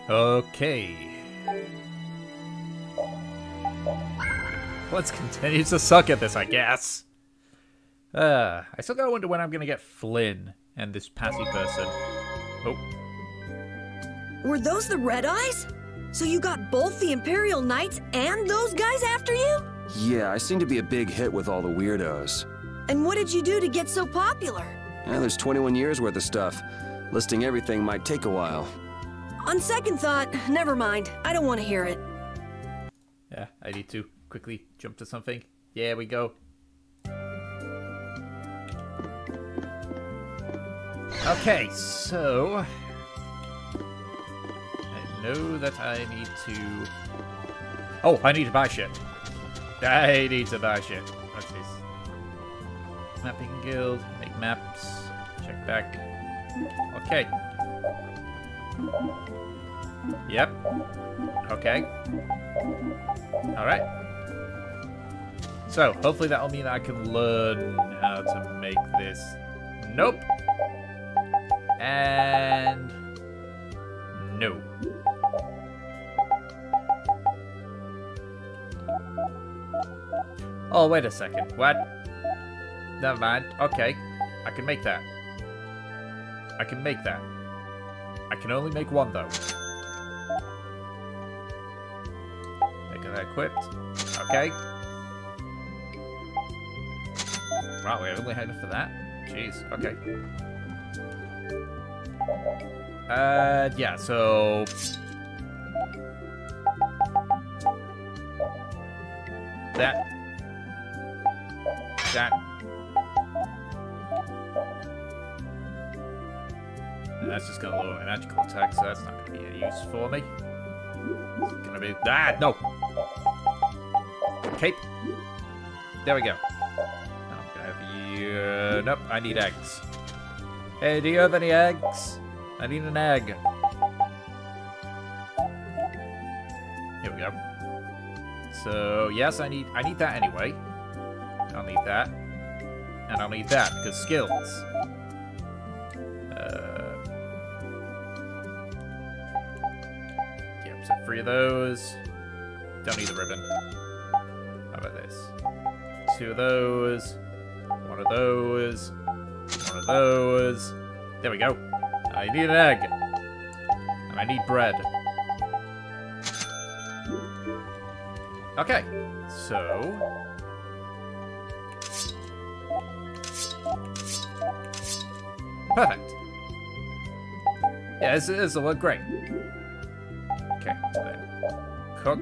Okay. Let's continue to suck at this, I guess. I still gotta wonder when I'm gonna get Flynn and this Passy person. Oh. Were those the Red Eyes? So you got both the Imperial Knights and those guys after you? Yeah, I seem to be a big hit with all the weirdos. And what did you do to get so popular? Yeah, there's 21 years worth of stuff. Listing everything might take a while. On second thought, never mind. I don't want to hear it. Yeah, I need to quickly jump to something. Yeah, we go. Okay, so... I know that I need to... Oh, I need to buy shit. I need to buy shit. What's this? Mapping guild. Make maps. Check back. Okay. Yep. Okay. Alright. So, hopefully that'll mean I can learn how to make this. Nope. And... no. Oh, wait a second. What? Never mind. Okay. I can make that. I can make that. I can only make one, though. Make that equipped. Okay. Wow, we only had enough for that? Jeez. Okay. Yeah, so... that. And that's just gonna lower my magical attack, so that's not gonna be a use for me. It's gonna be... ah, no! Cape. There we go. I'm gonna have you... nope, I need eggs. Hey, do you have any eggs? I need an egg. Here we go. So, yes, I need that anyway. I'll need that. And I'll need that, because skills. Yep, so 3 of those. Don't need the ribbon. How about this? 2 of those. 1 of those. 1 of those. There we go. I need an egg. And I need bread. Okay. So... perfect. Yeah, this will work great. Okay, so then cook.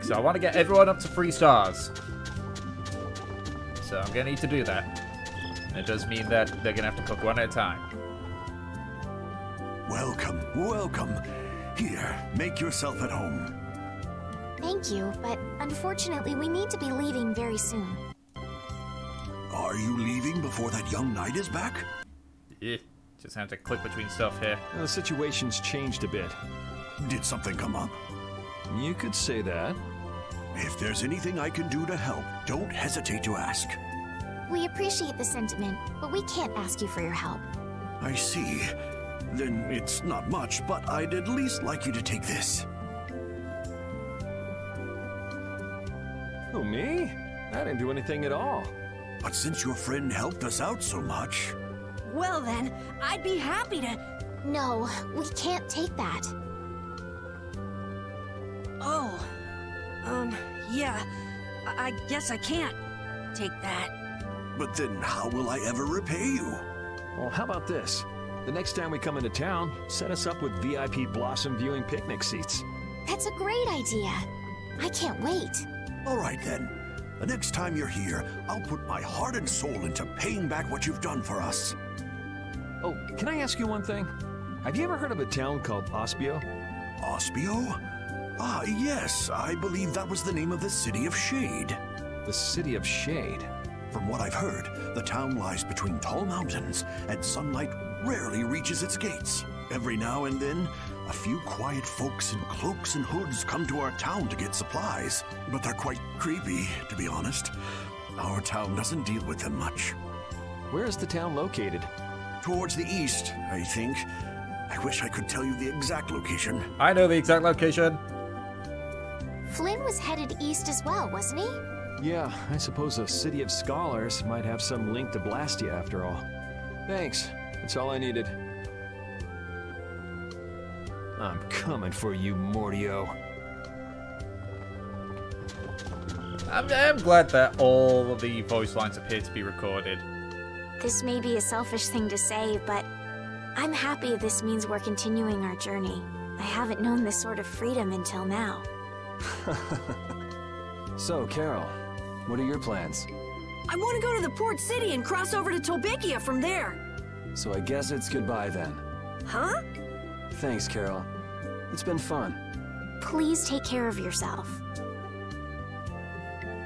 So I want to get everyone up to 3 stars. So I'm going to need to do that. And it does mean that they're going to have to cook one at a time. Welcome, welcome. Here, make yourself at home. Thank you, but unfortunately we need to be leaving very soon. Are you leaving before that young knight is back? Yeah, just have to click between stuff here. The situation's changed a bit. Did something come up? You could say that. If there's anything I can do to help, don't hesitate to ask. We appreciate the sentiment, but we can't ask you for your help. I see. Then it's not much, but I'd at least like you to take this. Who, me? I didn't do anything at all. But since your friend helped us out so much... Well then, I'd be happy to... No, we can't take that. Oh. Yeah. I guess I can't take that. But then how will I ever repay you? Well, how about this? The next time we come into town, set us up with VIP blossom viewing picnic seats. That's a great idea. I can't wait. All right then. The next time you're here, I'll put my heart and soul into paying back what you've done for us. Oh, can I ask you one thing? Have you ever heard of a town called Aspio? Aspio? Ah, yes. I believe that was the name of the City of Shade. The City of Shade? From what I've heard, the town lies between tall mountains, and sunlight rarely reaches its gates. Every now and then, a few quiet folks in cloaks and hoods come to our town to get supplies. But they're quite creepy, to be honest. Our town doesn't deal with them much. Where is the town located? Towards the east, I think. I wish I could tell you the exact location. I know the exact location. Flynn was headed east as well, wasn't he? Yeah, I suppose a city of scholars might have some link to Blastia after all. Thanks. That's all I needed. I'm coming for you, Mordio. I'm glad that all of the voice lines appear to be recorded. This may be a selfish thing to say, but I'm happy this means we're continuing our journey. I haven't known this sort of freedom until now. So, Carol, what are your plans? I want to go to the port city and cross over to Tolbikia from there. So I guess it's goodbye then. Huh? Thanks, Carol. It's been fun. Please take care of yourself.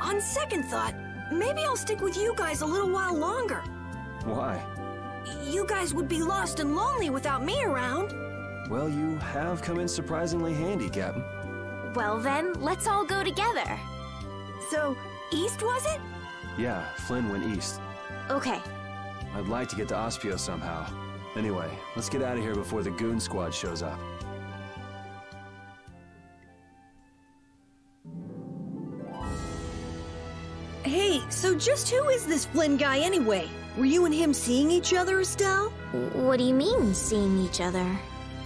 On second thought, maybe I'll stick with you guys a little while longer. Why? You guys would be lost and lonely without me around. Well, you have come in surprisingly handy, Captain. Well then, let's all go together. So, east was it? Yeah, Flynn went east. Okay. I'd like to get to Aspio somehow. Anyway, let's get out of here before the goon squad shows up. Hey, so just who is this Flynn guy anyway? Were you and him seeing each other, Estelle? What do you mean, seeing each other?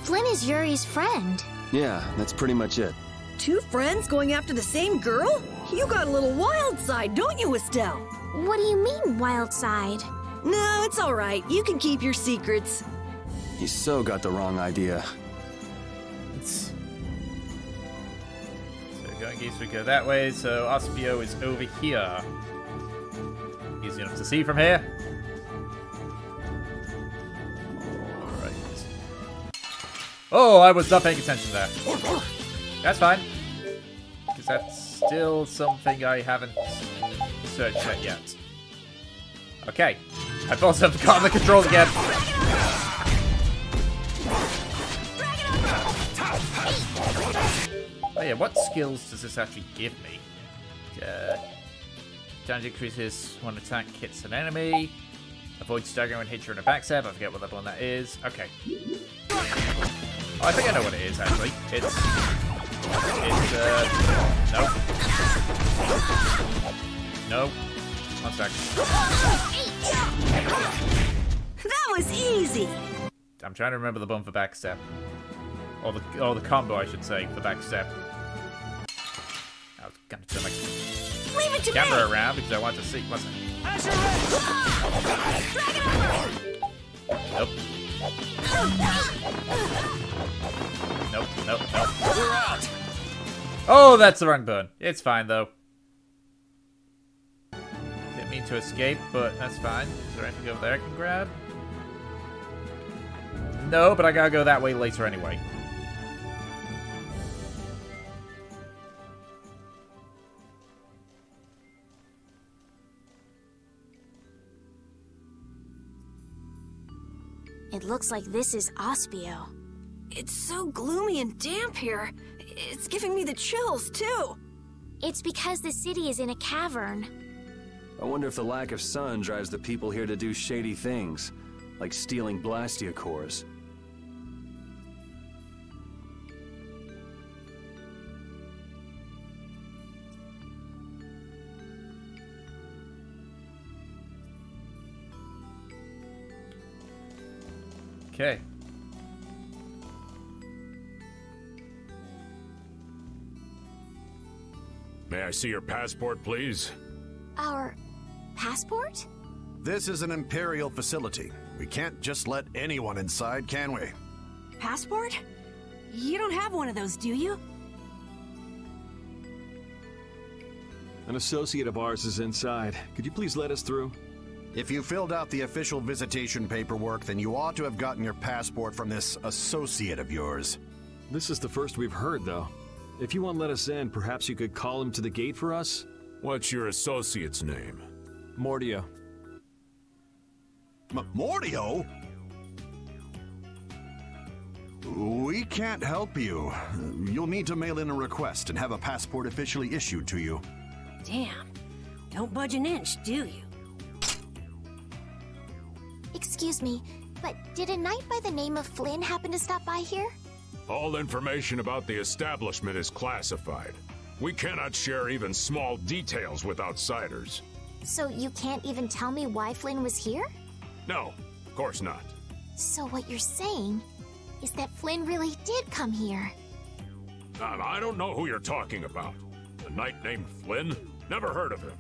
Flynn is Yuri's friend. Yeah, that's pretty much it. Two friends going after the same girl? You got a little wild side, don't you, Estelle? What do you mean, wild side? No, it's all right. You can keep your secrets. You so got the wrong idea. So going east, we go that way. So Aspio is over here. Easy enough to see from here. Alright. Oh, I was not paying attention to that. That's fine. Because that's still something I haven't searched yet. Okay. I've also forgotten the controls again. Oh yeah, what skills does this actually give me? Damage increases one attack hits an enemy. Avoid staggering when hit you in a backstab. I forget what that one that is. Okay. Oh, I think I know what it is actually. It's nope. Nope. One sec. That was easy. I'm trying to remember the button for backstep. Or the combo, I should say, for backstep. I was gonna turn my Leave it to camera me. around because I want to see. What's it? Nope. Nope, nope, nope. We're out! Oh, that's the wrong button. It's fine, though. Didn't mean to escape, but that's fine. Is there anything over there I can grab? No, but I gotta go that way later anyway. It looks like this is Aspio. It's so gloomy and damp here. It's giving me the chills, too. It's because the city is in a cavern. I wonder if the lack of sun drives the people here to do shady things, like stealing Blastia cores. Okay. May I see your passport, please? Our passport? This is an Imperial facility. We can't just let anyone inside, can we? Passport? You don't have one of those, do you? An associate of ours is inside. Could you please let us through? If you filled out the official visitation paperwork, then you ought to have gotten your passport from this associate of yours. This is the first we've heard, though. If you won't let us in, perhaps you could call him to the gate for us? What's your associate's name? Mordio. Mordio? We can't help you. You'll need to mail in a request and have a passport officially issued to you. Damn. Don't budge an inch, do you? Excuse me, But did a knight by the name of Flynn happen to stop by here? All information about the establishment is classified. We cannot share even small details with outsiders. So you can't even tell me why Flynn was here? No, of course not. So what you're saying is that Flynn really did come here. I don't know who you're talking about. A knight named Flynn? Never heard of him.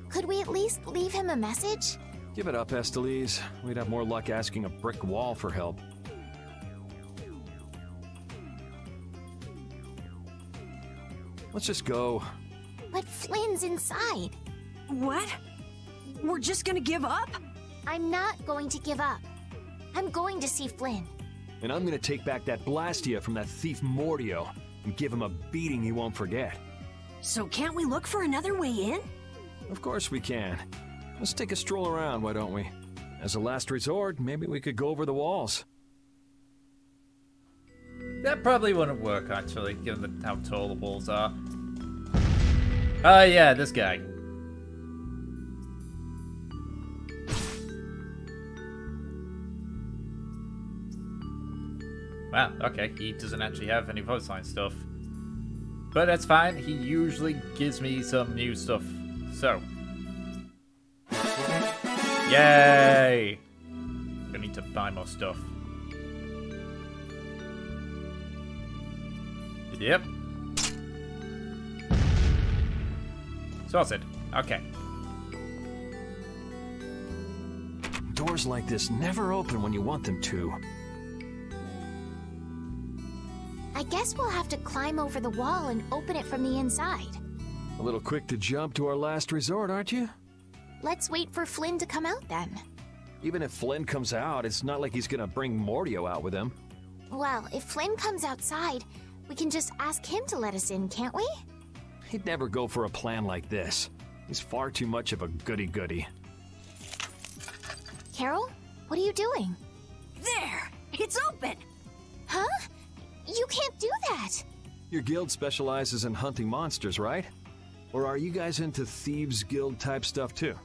Could we at least leave him a message? Give it up, Estelise. We'd have more luck asking a brick wall for help. Let's just go. But Flynn's inside. What? We're just gonna give up? I'm not going to give up. I'm going to see Flynn. And I'm gonna take back that Blastia from that thief Mordio and give him a beating he won't forget. So can't we look for another way in? Of course we can. Let's take a stroll around, why don't we? As a last resort, maybe we could go over the walls. That probably wouldn't work, actually, given how tall the walls are. Oh, yeah, this guy. Wow, okay, he doesn't actually have any voice line stuff. But that's fine, he usually gives me some new stuff. So. Yay! I need to buy more stuff. Yep. Sorted. Okay. Doors like this never open when you want them to. I guess we'll have to climb over the wall and open it from the inside. A little quick to jump to our last resort, aren't you? Let's wait for Flynn to come out then. Even if Flynn comes out, it's not like he's gonna bring Mordio out with him. Well, if Flynn comes outside, we can just ask him to let us in, can't we? He'd never go for a plan like this. He's far too much of a goody-goody. Carol, what are you doing? There! It's open! Huh? You can't do that! Your guild specializes in hunting monsters, right? Or are you guys into Thieves Guild type stuff too?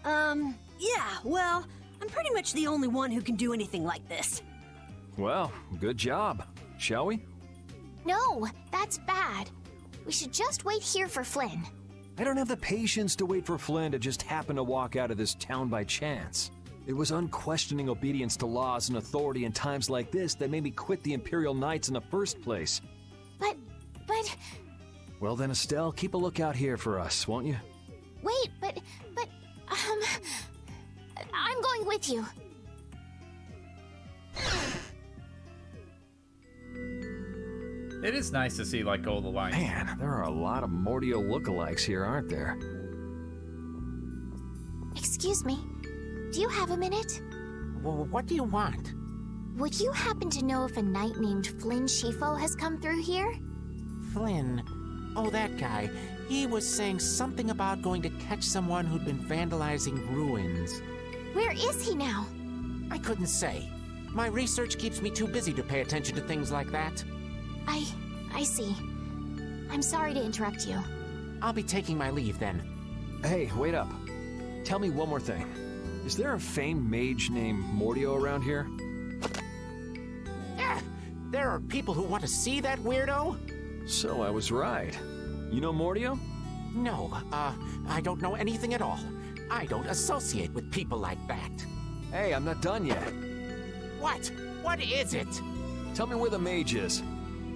Yeah, well, I'm pretty much the only one who can do anything like this. Well, good job. Shall we? No, that's bad. We should just wait here for Flynn. I don't have the patience to wait for Flynn to just happen to walk out of this town by chance. It was unquestioning obedience to laws and authority in times like this that made me quit the Imperial Knights in the first place. But... Well then, Estelle, keep a lookout here for us, won't you? Wait, I'm going with you. It is nice to see, like, all the lines. Man, there are a lot of Mordio lookalikes here, aren't there? Excuse me, do you have a minute? Well, what do you want? Would you happen to know if a knight named Flynn Shifo has come through here? Flynn? Oh, that guy. He was saying something about going to catch someone who'd been vandalizing ruins. Where is he now? I couldn't say. My research keeps me too busy to pay attention to things like that. I see. I'm sorry to interrupt you. I'll be taking my leave then. Hey, wait up. Tell me one more thing. Is there a famed mage named Mordio around here? There are people who want to see that weirdo? So I was right. You know Mordio? No, I don't know anything at all. I don't associate with people like that. Hey, I'm not done yet. What? What is it? Tell me where the mage is.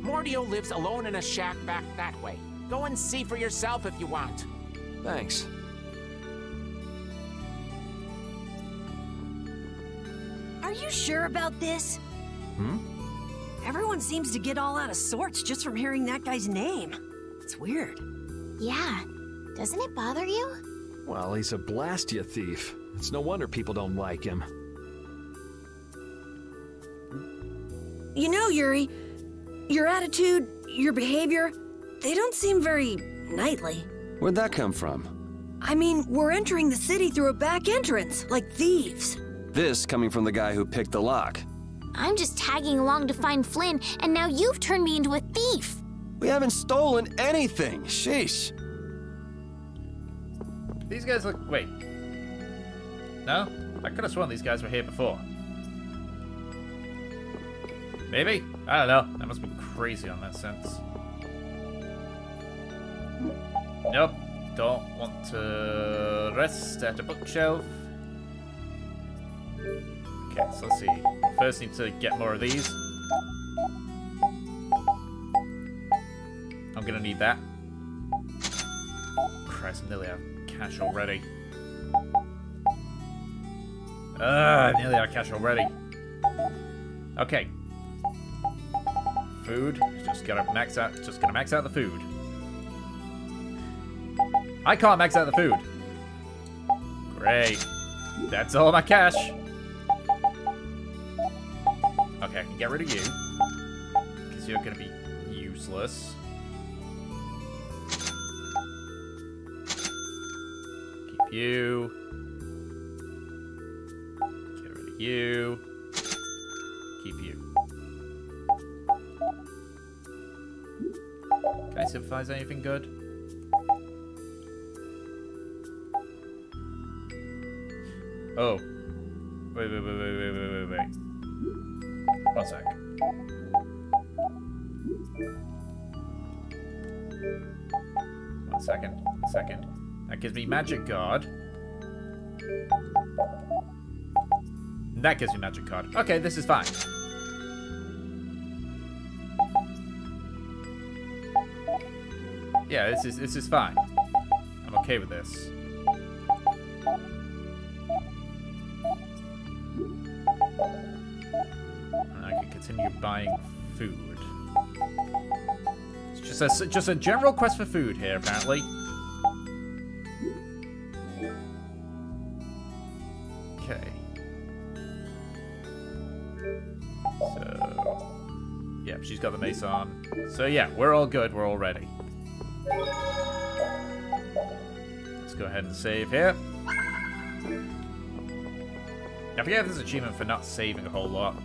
Mordio lives alone in a shack back that way. Go and see for yourself if you want. Thanks. Are you sure about this? Everyone seems to get all out of sorts just from hearing that guy's name. It's weird. Yeah. Doesn't it bother you? Well, he's a Blastia thief. It's no wonder people don't like him. You know, Yuri, your attitude, your behavior, they don't seem very knightly. Where'd that come from? I mean, we're entering the city through a back entrance, like thieves. This coming from the guy who picked the lock. I'm just tagging along to find Flynn, and now you've turned me into a thief. We haven't stolen anything. Sheesh. These guys look... Wait. No? I could have sworn these guys were here before. Maybe? I don't know. That must be crazy on that sense. Nope. Don't want to rest at a bookshelf. Okay, so let's see. First need to get more of these. I'm gonna need that. Christ, I nearly have cash already. I nearly have cash already. Okay. Food. Just gonna max out the food. I can't max out the food. Great. That's all my cash. Okay, I can get rid of you. Because you're gonna be useless. Keep you. Get rid of you. Keep you. Can I sympathize anything good? Oh. Wait. One sec. One second. That gives me Magic Guard. That gives me Magic Card. Okay, this is fine. Yeah, this is fine. I'm okay with this. And I can continue buying food. It's just a general quest for food here, apparently. Okay. So, yeah, she's got the mace on. So yeah, we're all good. We're all ready. Let's go ahead and save here. I forget if there's an achievement for not saving a whole lot.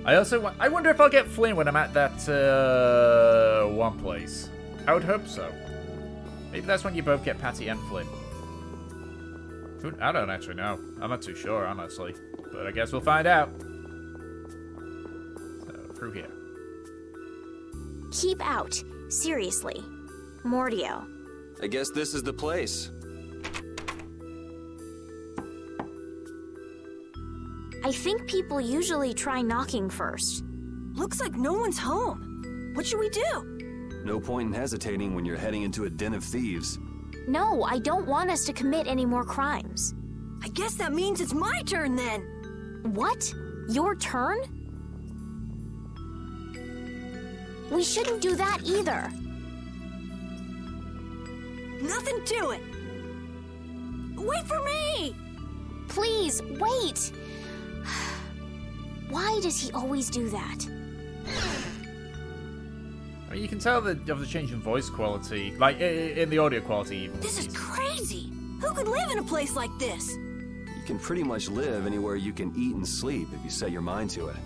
I wonder if I'll get Flynn when I'm at that one place. I would hope so. Maybe that's when you both get Patty and Flynn. I don't actually know. I'm not too sure, honestly. But I guess we'll find out. So, through here. Keep out. Seriously. Mordio. I guess this is the place. I think people usually try knocking first. Looks like no one's home. What should we do? No point in hesitating when you're heading into a den of thieves. No, I don't want us to commit any more crimes. I guess that means it's my turn then. What? Your turn? We shouldn't do that either. Nothing to it. Wait for me! Please, wait! Why does he always do that? I mean, you can tell of the change in voice quality, like in the audio quality even. This is crazy! Who could live in a place like this? You can pretty much live anywhere you can eat and sleep if you set your mind to it.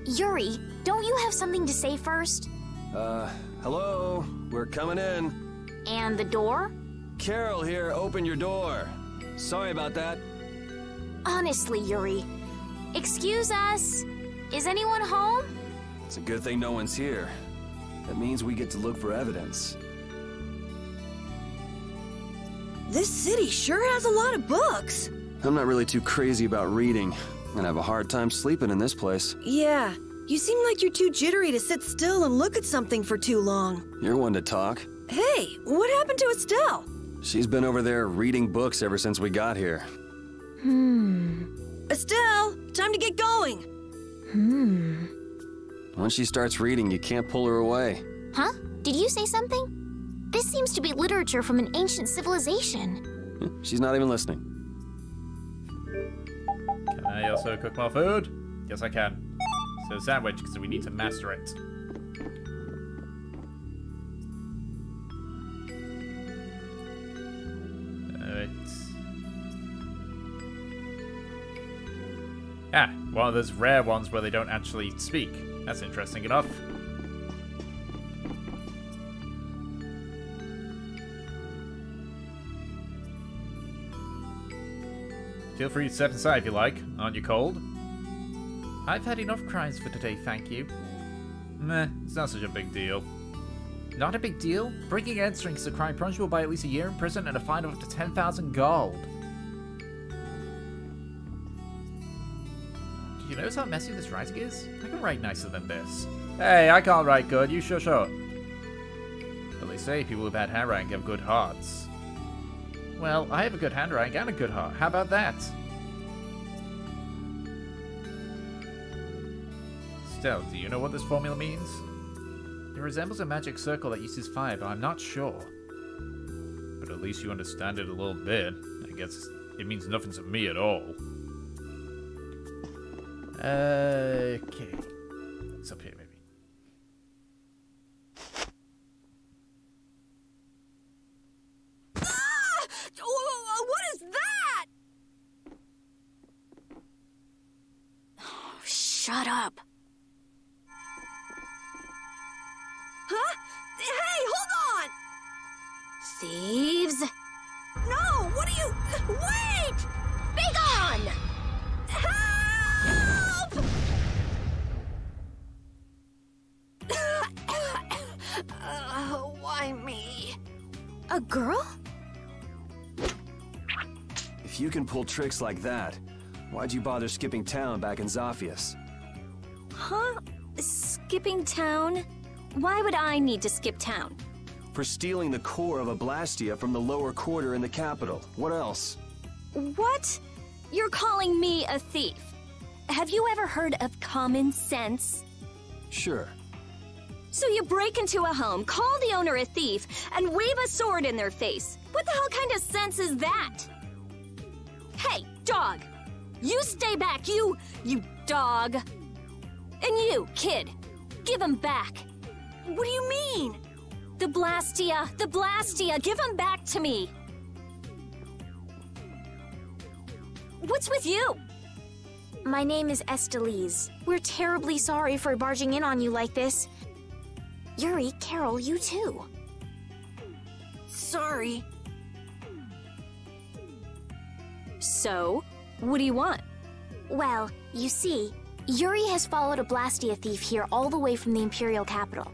Yuri, don't you have something to say first? Hello? We're coming in. And the door? Carol here, open your door. Sorry about that. Honestly, Yuri. Excuse us. Is anyone home? It's a good thing no one's here. That means we get to look for evidence. This city sure has a lot of books. I'm not really too crazy about reading, and I have a hard time sleeping in this place. Yeah, you seem like you're too jittery to sit still and look at something for too long. You're one to talk. Hey, what happened to Estelle? She's been over there reading books ever since we got here. Estelle, time to get going. Once she starts reading, you can't pull her away. Huh? Did you say something? This seems to be literature from an ancient civilization. She's not even listening. Can I also cook more food? Yes, I can. So sandwich, because we need to master it. Ah, one of those rare ones where they don't actually speak. That's interesting enough. Feel free to step inside if you like. Aren't you cold? I've had enough crimes for today, thank you. Meh, it's not such a big deal. Not a big deal? Breaking and entering is a crime punishable by at least a year in prison and a fine of up to 10,000 gold. Do you notice how messy this writing is? I can write nicer than this. Hey, I can't write good, you shush up. But they say people with bad handwriting have good hearts. Well, I have a good handwriting and a good heart. How about that? Stell, do you know what this formula means? It resembles a magic circle that uses fire, but I'm not sure. But at least you understand it a little bit. I guess it means nothing to me at all. Okay. It's up here, maybe. What is that? Oh, shut up. Huh? Hey, hold on! Thieves? No, what are you... Wait! Be gone! Help! Why me? A girl? If you can pull tricks like that, why'd you bother skipping town back in Zaphias? Huh? Skipping town? Why would I need to skip town? For stealing the core of a Blastia from the lower quarter in the capital. What else? What? You're calling me a thief? Have you ever heard of common sense? Sure. So you break into a home, call the owner a thief, and wave a sword in their face. What the hell kind of sense is that? Hey, dog! You stay back, you dog! And you, kid, give him back. What do you mean? The Blastia, give him back to me. What's with you? My name is Estelise. We're terribly sorry for barging in on you like this. Yuri, Carol, you too. Sorry. So, what do you want? Well, you see, Yuri has followed a Blastia thief here all the way from the Imperial capital.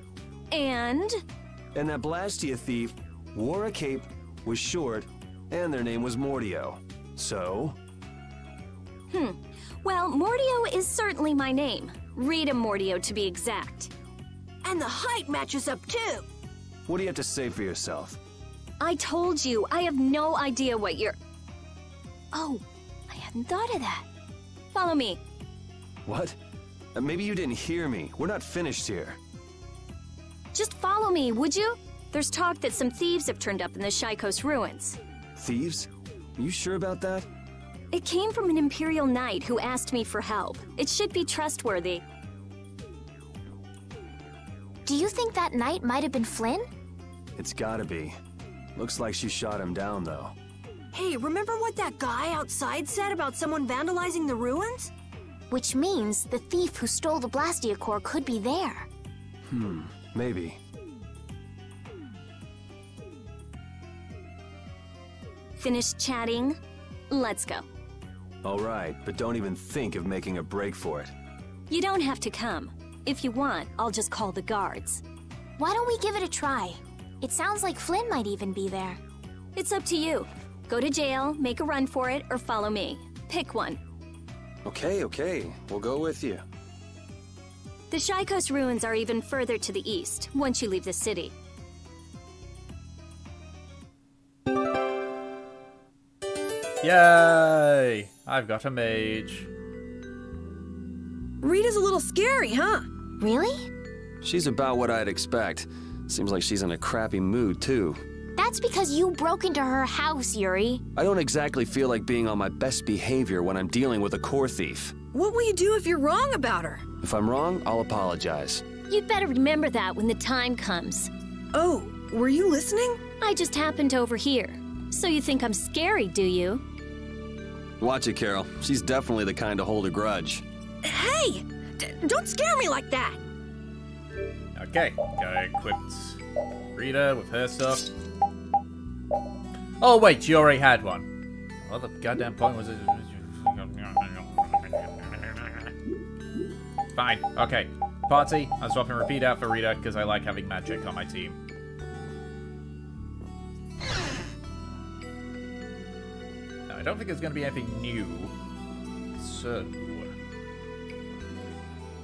And that Blastia thief wore a cape, was short, and their name was Mordio. So? Well, Mordio is certainly my name. Rita Mordio, to be exact. And the height matches up too. What do you have to say for yourself? I told you, I have no idea what you're... Oh, I hadn't thought of that. Follow me. What? Maybe you didn't hear me. We're not finished here. Just follow me, would you? There's talk that some thieves have turned up in the Shaikos ruins. Thieves? You sure about that? It came from an Imperial Knight who asked me for help. It should be trustworthy. Do you think that knight might have been Flynn? It's gotta be. Looks like she shot him down, though. Hey, remember what that guy outside said about someone vandalizing the ruins? Which means the thief who stole the Blastia core could be there. Maybe. Finished chatting? Let's go. All right, but don't even think of making a break for it. You don't have to come. If you want, I'll just call the guards. Why don't we give it a try? It sounds like Flynn might even be there. It's up to you. Go to jail, make a run for it, or follow me. Pick one. Okay. We'll go with you. The Shaikos ruins are even further to the east, once you leave the city. Yay! I've got a mage. Rita's a little scary, huh? Really? She's about what I'd expect. Seems like she's in a crappy mood, too. That's because you broke into her house, Yuri. I don't exactly feel like being on my best behavior when I'm dealing with a core thief. What will you do if you're wrong about her? If I'm wrong, I'll apologize. You'd better remember that when the time comes. Oh, were you listening? I just happened to overhear. So you think I'm scary, do you? Watch it, Carol. She's definitely the kind to hold a grudge. Hey! Don't scare me like that! Okay, I equipped Rita with her stuff. Oh wait, she already had one. Well, the goddamn point was it Fine. Okay. Party. I'm swapping Repeat out for Rita because I like having magic on my team. Now, I don't think there's going to be anything new. So...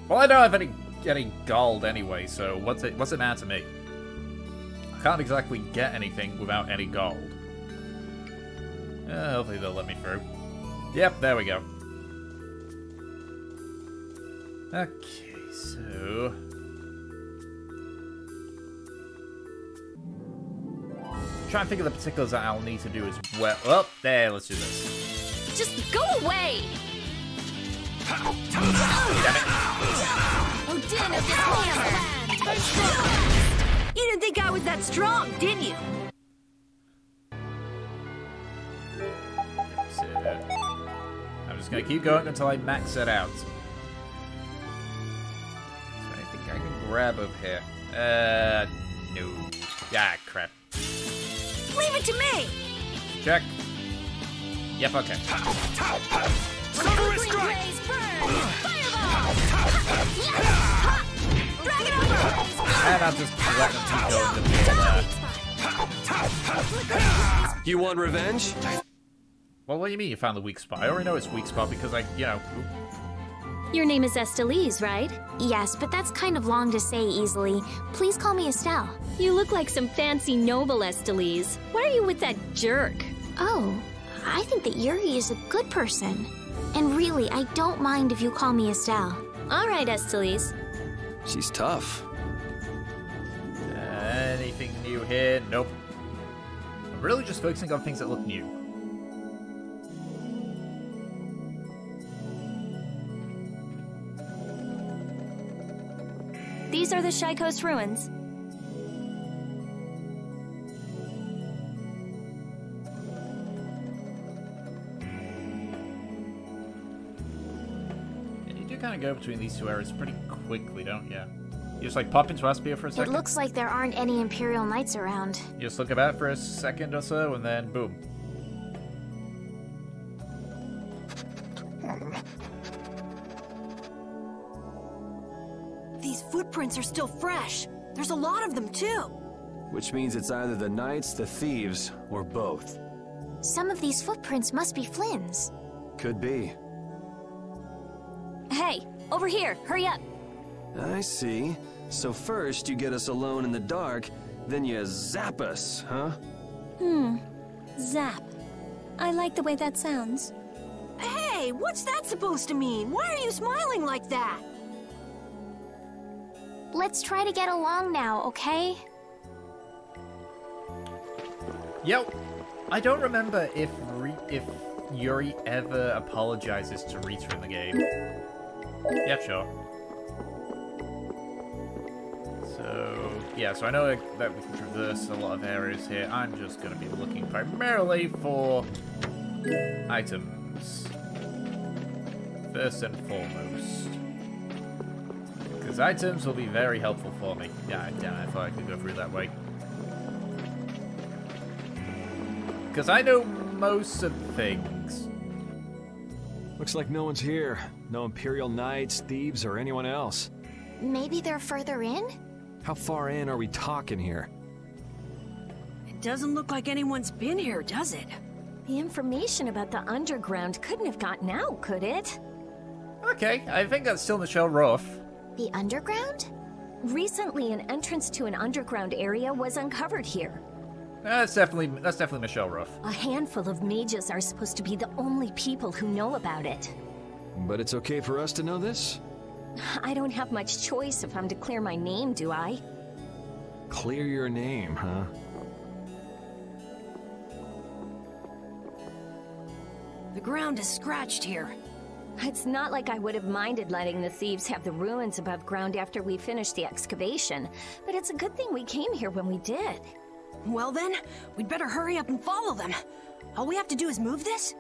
Well, I don't have any gold anyway, so what's it matter to me? I can't exactly get anything without any gold. Hopefully they'll let me through. Yep, there we go. Okay, so... Try and think of the particulars that I'll need to do as well. Oh, there, let's do this. Just go away! Damn it. Oh, damn it, this You didn't think I was that strong, did you? I'm just gonna keep going until I max it out. Is there anything I can grab over here? No. Yeah, crap. Leave it to me! Check. Yep, okay. Slippery strike! Fireball! Drag it over! And I'll just let them keep going to the You want revenge? Well, what do you mean you found the weak spot? I already know it's weak spot because Your name is Estelise, right? Yes, but that's kind of long to say easily. Please call me Estelle. You look like some fancy noble, Estelise. Why are you with that jerk? Oh, I think that Yuri is a good person. And really, I don't mind if you call me Estelle. All right, Estelise. She's tough. Anything new here? Nope. I'm really just focusing on things that look new. These are the Shy Coast ruins. You do kind of go between these two areas pretty quickly, don't you? You just like pop into Aspio for a It second? looks like there aren't any Imperial Knights around. You just look about for a second or so, and then boom. These footprints are still fresh. There's a lot of them, too. Which means it's either the knights, the thieves, or both. Some of these footprints must be Flynn's. Could be. Hey, over here, hurry up. I see. So first you get us alone in the dark, then you zap us, huh? Zap. I like the way that sounds. Hey, what's that supposed to mean? Why are you smiling like that? Let's try to get along now, okay? Yo, I don't remember if Yuri ever apologizes to Rita in the game. Yeah, sure. So, yeah, so I know that we can traverse a lot of areas here. I'm just going to be looking primarily for items. First and foremost. Because items will be very helpful for me. Yeah, damn it, I thought I could go through that way. Because I know most of things. Looks like no one's here. No Imperial Knights, thieves, or anyone else. Maybe they're further in? How far in are we talking here? It doesn't look like anyone's been here, does it? The information about the underground couldn't have gotten out, could it? Okay, I think that's still Michelle Ruff. The underground? Recently, an entrance to an underground area was uncovered here. That's definitely Michelle Ruff. A handful of mages are supposed to be the only people who know about it. But it's okay for us to know this? I don't have much choice if I'm to clear my name, do I? Clear your name, huh? The ground is scratched here. It's not like I would have minded letting the thieves have the ruins above ground after we finished the excavation, but it's a good thing we came here when we did. Well then, we'd better hurry up and follow them. All we have to do is move this?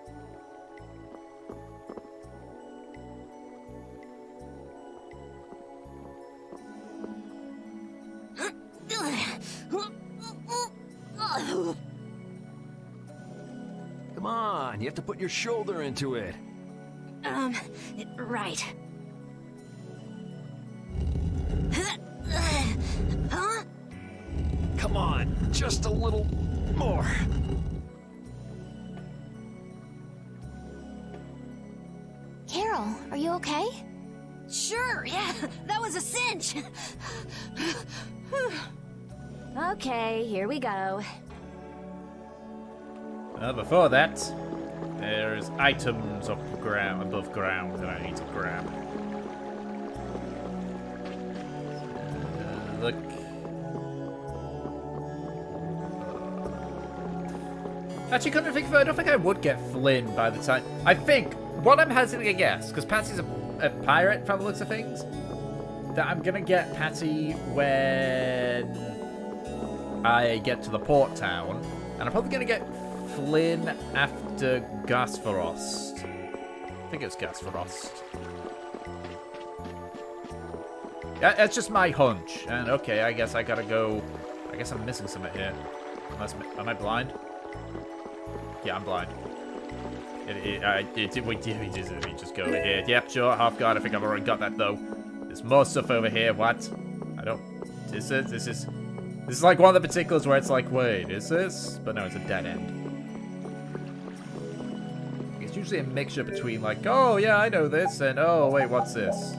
Come on, you have to put your shoulder into it. Right. Just a little more. Carol, are you okay? Sure, yeah, that was a cinch. Okay, here we go. Before that, there's items above ground that I need to grab. Look. Actually, I don't think I would get Flynn by the time. I think what I'm hesitating to guess, because Patsy's a pirate from the looks of things, that I'm gonna get Patsy when I get to the port town, and I'm probably gonna get Flynn after Gasforost. I think it's Gasforost. Yeah, it's just my hunch. And okay, I guess I gotta go. I guess I'm missing something here. Unless, am I blind? Yeah, I'm blind. We just go over here. Yep, sure, half guard. I think I've already got that though. There's more stuff over here. What? I don't. This is like one of the particulars where it's like, wait, is this? But no, it's a dead end. It's usually a mixture between like, oh yeah, I know this, and oh wait, what's this?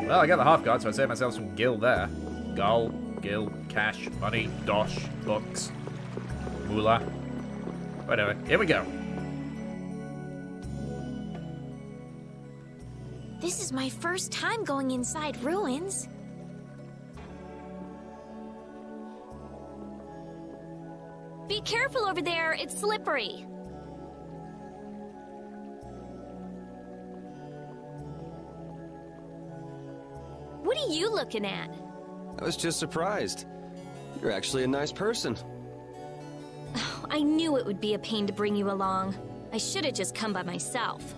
Well, I got the half guard, so I saved myself some gil there. Gul, gil, cash, money, dosh, books, moolah. Whatever. Here we go. This is my first time going inside ruins. Be careful over there, it's slippery. What are you looking at? I was just surprised. You're actually a nice person. Oh, I knew it would be a pain to bring you along. I should have just come by myself.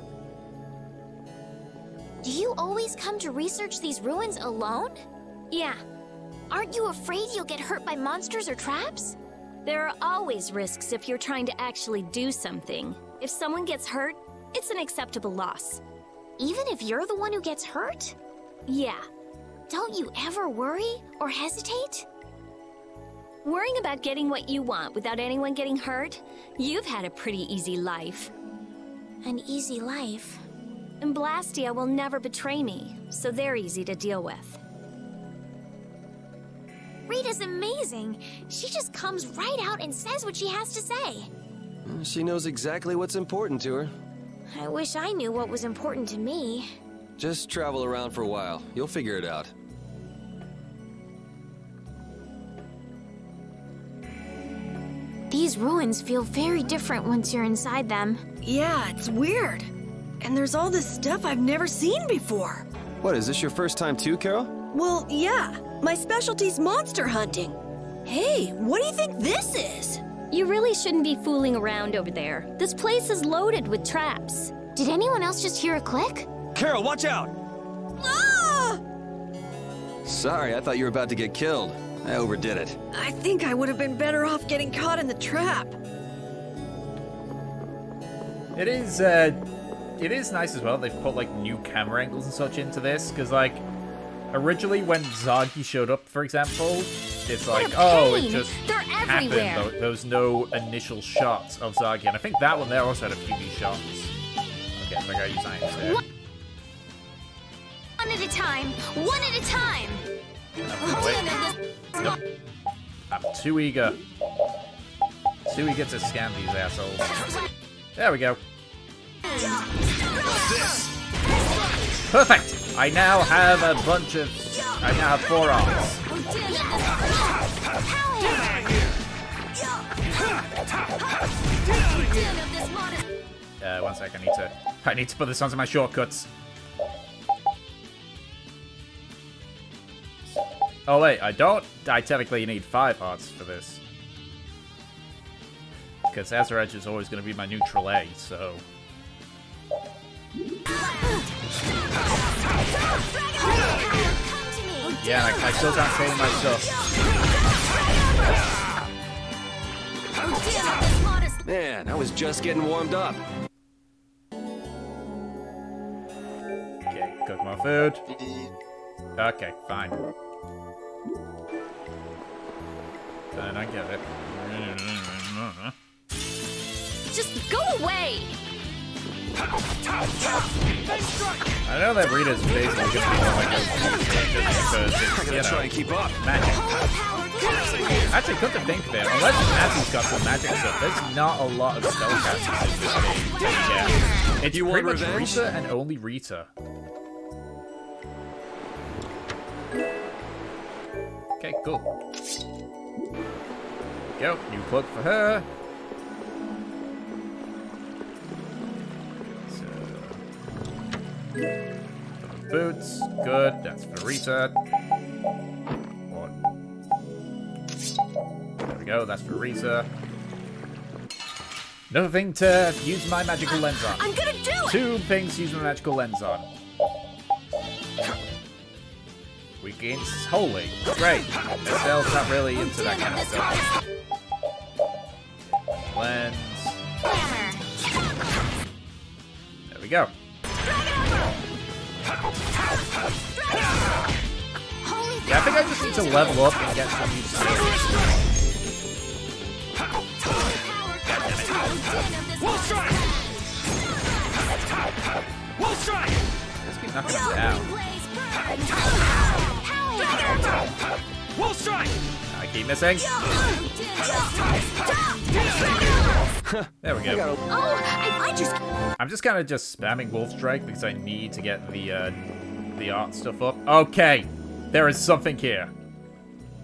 Do you always come to research these ruins alone? Yeah. Aren't you afraid you'll get hurt by monsters or traps? There are always risks if you're trying to actually do something. If someone gets hurt, it's an acceptable loss. Even if you're the one who gets hurt? Yeah. Don't you ever worry or hesitate? Worrying about getting what you want without anyone getting hurt? You've had a pretty easy life. An easy life? And Blastia will never betray me, so they're easy to deal with. Rita's amazing. She just comes right out and says what she has to say. She knows exactly what's important to her. I wish I knew what was important to me. Just travel around for a while. You'll figure it out. These ruins feel very different once you're inside them. Yeah, it's weird. And there's all this stuff I've never seen before. What, is this your first time too, Carol? Well, yeah. My specialty's monster hunting. Hey, what do you think this is? You really shouldn't be fooling around over there. This place is loaded with traps. Did anyone else just hear a click? Carol, watch out! Ah! Sorry, I thought you were about to get killed. I overdid it. I think I would have been better off getting caught in the trap. It is nice as well. They've put like new camera angles and such into this because like originally when Zagi showed up, for example, it's like, oh, it just happened. There was no initial shots of Zagi, and I think that one there also had a few new shots. Okay, so I gotta use irons there. One at a time. One at a time. Nope. I'm too eager. Too eager to scan these assholes. There we go. Perfect! I now have a bunch of... I now have 4 arms. One sec, I need to put this onto my shortcuts. Oh wait, I don't. I technically need 5 hearts for this. Because Azure Edge is always going to be my neutral A, so... Yeah, I still can't save my stuff. Man, I was just getting warmed up. Okay, cook more food. Okay, fine. and I get it. Just go away! I know that Rita's basically gonna be more like a because it's, you know, try and keep up. Magic. Actually, come to think of it, unless Matthew's got some magic stuff, there's not a lot of spellcasters in this game. Yeah. It's You pretty want much revenge? Rita and only Rita. Okay, cool. Go, new plug for her. Boots, good. That's for Rita. There we go. That's for Rita. Another thing to use my magical lens on. I'm gonna do it. 2 things to use my magical lens on. We gain holy. Great. Estelle's not really into that kind of stuff. Lens. There we go. Yeah, I think I just need to level up and get some new skills. Let's keep knocking him down. I keep missing. There we go. I'm just kind of spamming Wolf Strike because I need to get the art stuff up. Okay, there is something here.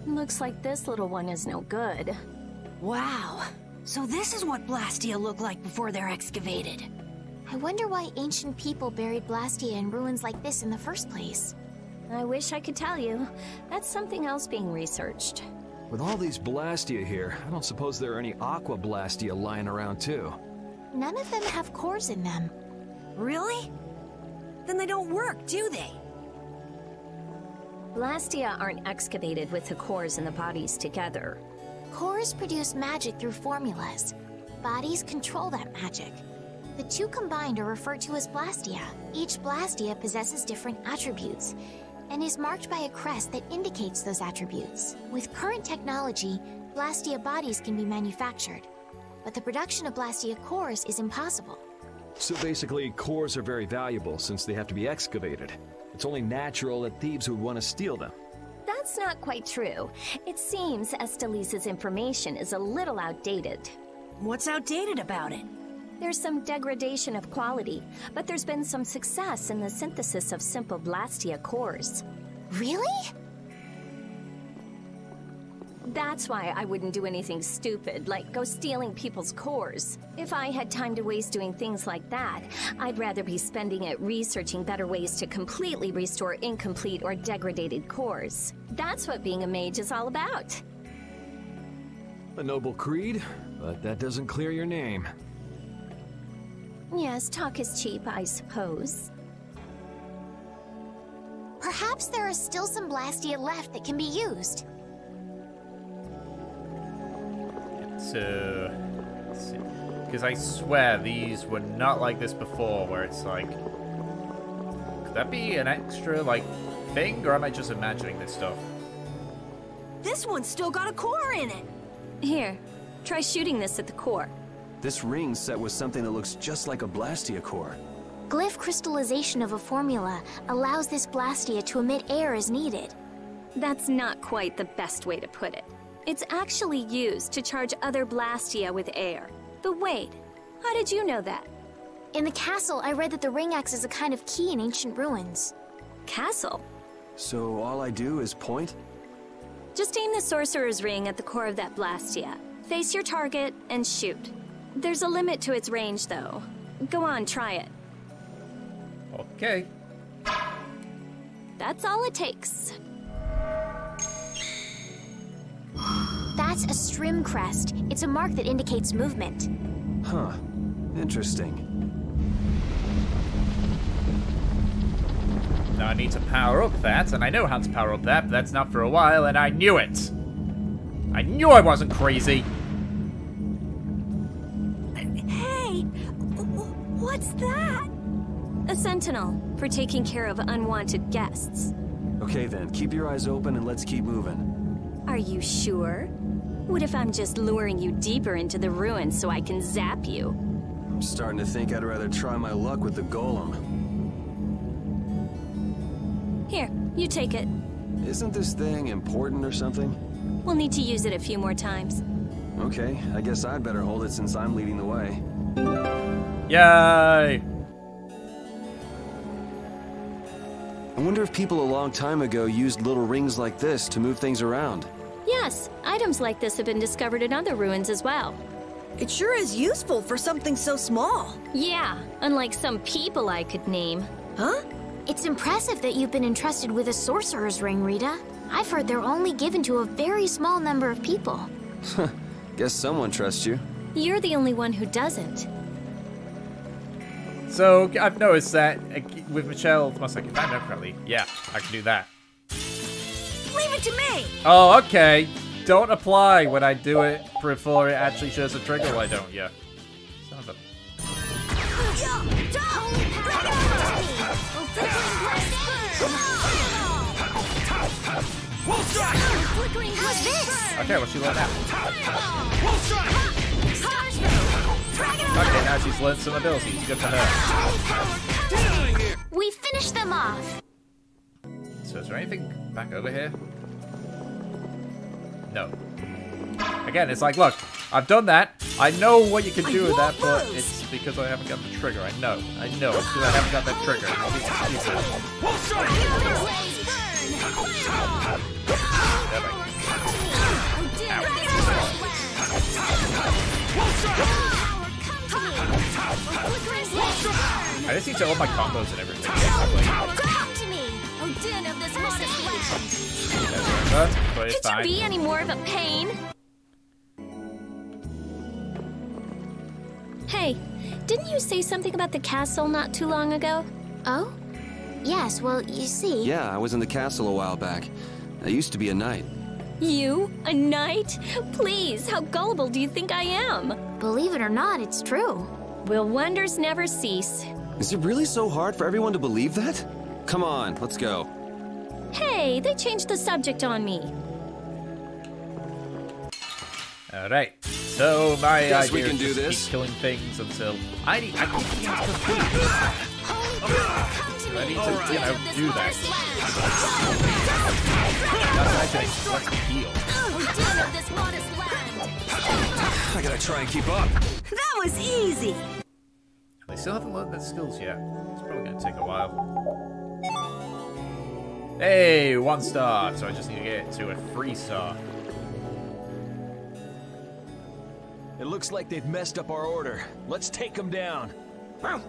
Looks like this little one is no good. Wow. So this is what Blastia looked like before they're excavated. I wonder why ancient people buried Blastia in ruins like this in the first place. I wish I could tell you. That's something else being researched. With all these Blastia here, I don't suppose there are any Aqua Blastia lying around too. None of them have cores in them. Really? Then they don't work, do they? Blastia aren't excavated with the cores and the bodies together. Cores produce magic through formulas. Bodies control that magic. The two combined are referred to as Blastia. Each Blastia possesses different attributes and is marked by a crest that indicates those attributes. With current technology, Blastia bodies can be manufactured, but the production of Blastia cores is impossible. So basically, cores are very valuable since they have to be excavated. It's only natural that thieves would want to steal them. That's not quite true. It seems Estelisa's information is a little outdated. What's outdated about it? There's some degradation of quality, but there's been some success in the synthesis of simple Blastia cores. Really? That's why I wouldn't do anything stupid, like go stealing people's cores. If I had time to waste doing things like that, I'd rather be spending it researching better ways to completely restore incomplete or degraded cores. That's what being a mage is all about. A noble creed, but that doesn't clear your name. Yes, talk is cheap, I suppose. Perhaps there are still some Blastia left that can be used. So, let's see. Because I swear these were not like this before, where it's like... Could that be an extra, like, thing? Or am I just imagining this stuff? This one's still got a core in it. Here, try shooting this at the core. This ring set with something that looks just like a Blastia core. Glyph crystallization of a formula allows this Blastia to emit air as needed. That's not quite the best way to put it. It's actually used to charge other Blastia with air. But wait, how did you know that? In the castle, I read that the ring acts as a kind of key in ancient ruins. Castle? So all I do is point? Just aim the sorcerer's ring at the core of that Blastia. Face your target and shoot. There's a limit to its range, though. Go on, try it. Okay. That's all it takes. That's a Strim crest. It's a mark that indicates movement. Huh. Interesting. Now I need to power up that, and I know how to power up that, but that's not for a while, and I knew it! I knew I wasn't crazy! Hey! What's that? A sentinel, for taking care of unwanted guests. Okay then, keep your eyes open and let's keep moving. Are you sure? What if I'm just luring you deeper into the ruins so I can zap you? I'm starting to think I'd rather try my luck with the golem. Here, you take it. Isn't this thing important or something? We'll need to use it a few more times. Okay, I guess I'd better hold it since I'm leading the way. Yay! I wonder if people a long time ago used little rings like this to move things around. Yes, items like this have been discovered in other ruins as well. It sure is useful for something so small. Yeah, unlike some people I could name. Huh? It's impressive that you've been entrusted with a sorcerer's ring, Rita. I've heard they're only given to a very small number of people. Guess someone trusts you. You're the only one who doesn't. So, I've noticed that with Michelle, if I know correctly, yeah, I can do that. Leave it to me! Oh, okay. Don't apply when I do it before it actually shows a trigger, why don't you? Son of a... Okay, what's she learned now? Okay, now she's learned some abilities. Good for her. We finished them off. So is there anything back over here? No. Again, it's like, look, I've done that. I know what you can do with that, but it's because I haven't got the trigger. I know. It's because I haven't got that trigger. I just need to hold my combos and everything. Could you be any more of a pain? Hey, didn't you say something about the castle not too long ago? Oh? Yes, well, you see... Yeah, I was in the castle a while back. I used to be a knight. You? A knight? Please, how gullible do you think I am? Believe it or not, it's true. Will wonders never cease? Is it really so hard for everyone to believe that? Come on, let's go. Hey, they changed the subject on me. Alright, so my Guess we idea can is do just this. keep killing things until... I keep getting complete. I need to, do that. Let's heal. I gotta try and keep up. That was easy! They still haven't learned their skills yet. It's probably going to take a while. Hey, 1 star. So I just need to get to a 3 star. It looks like they've messed up our order. Let's take them down. Let's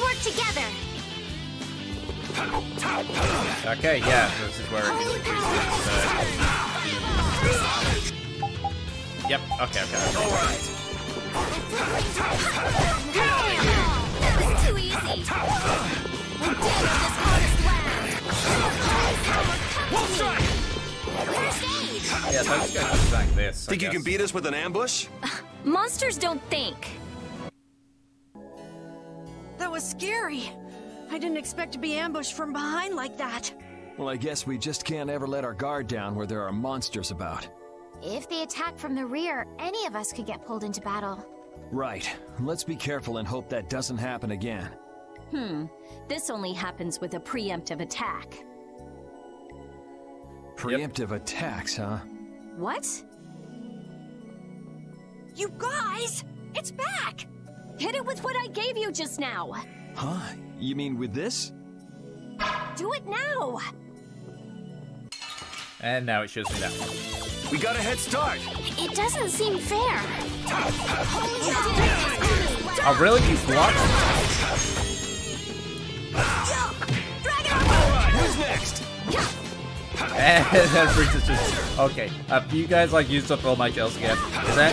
work together. Okay, yeah, so this is where it increases. Yep, okay. Alright. That was too easy. We're dead on this hardest land. Yeah, so I just gotta use back this. Think you can beat us with an ambush? Monsters don't think. That was scary. I didn't expect to be ambushed from behind like that. Well, I guess we just can't ever let our guard down where there are monsters about. If they attack from the rear, any of us could get pulled into battle. Right. Let's be careful and hope that doesn't happen again. This only happens with a preemptive attack. Preemptive attacks, huh? What? You guys! It's back! Hit it with what I gave you just now. Huh? You mean with this? Do it now. And now it shows me that one. We got a head start. It doesn't seem fair. Oh, really? He's blocked? Alright, who's next? And then Rita's just... Okay, have you guys, like, used up all my gels again?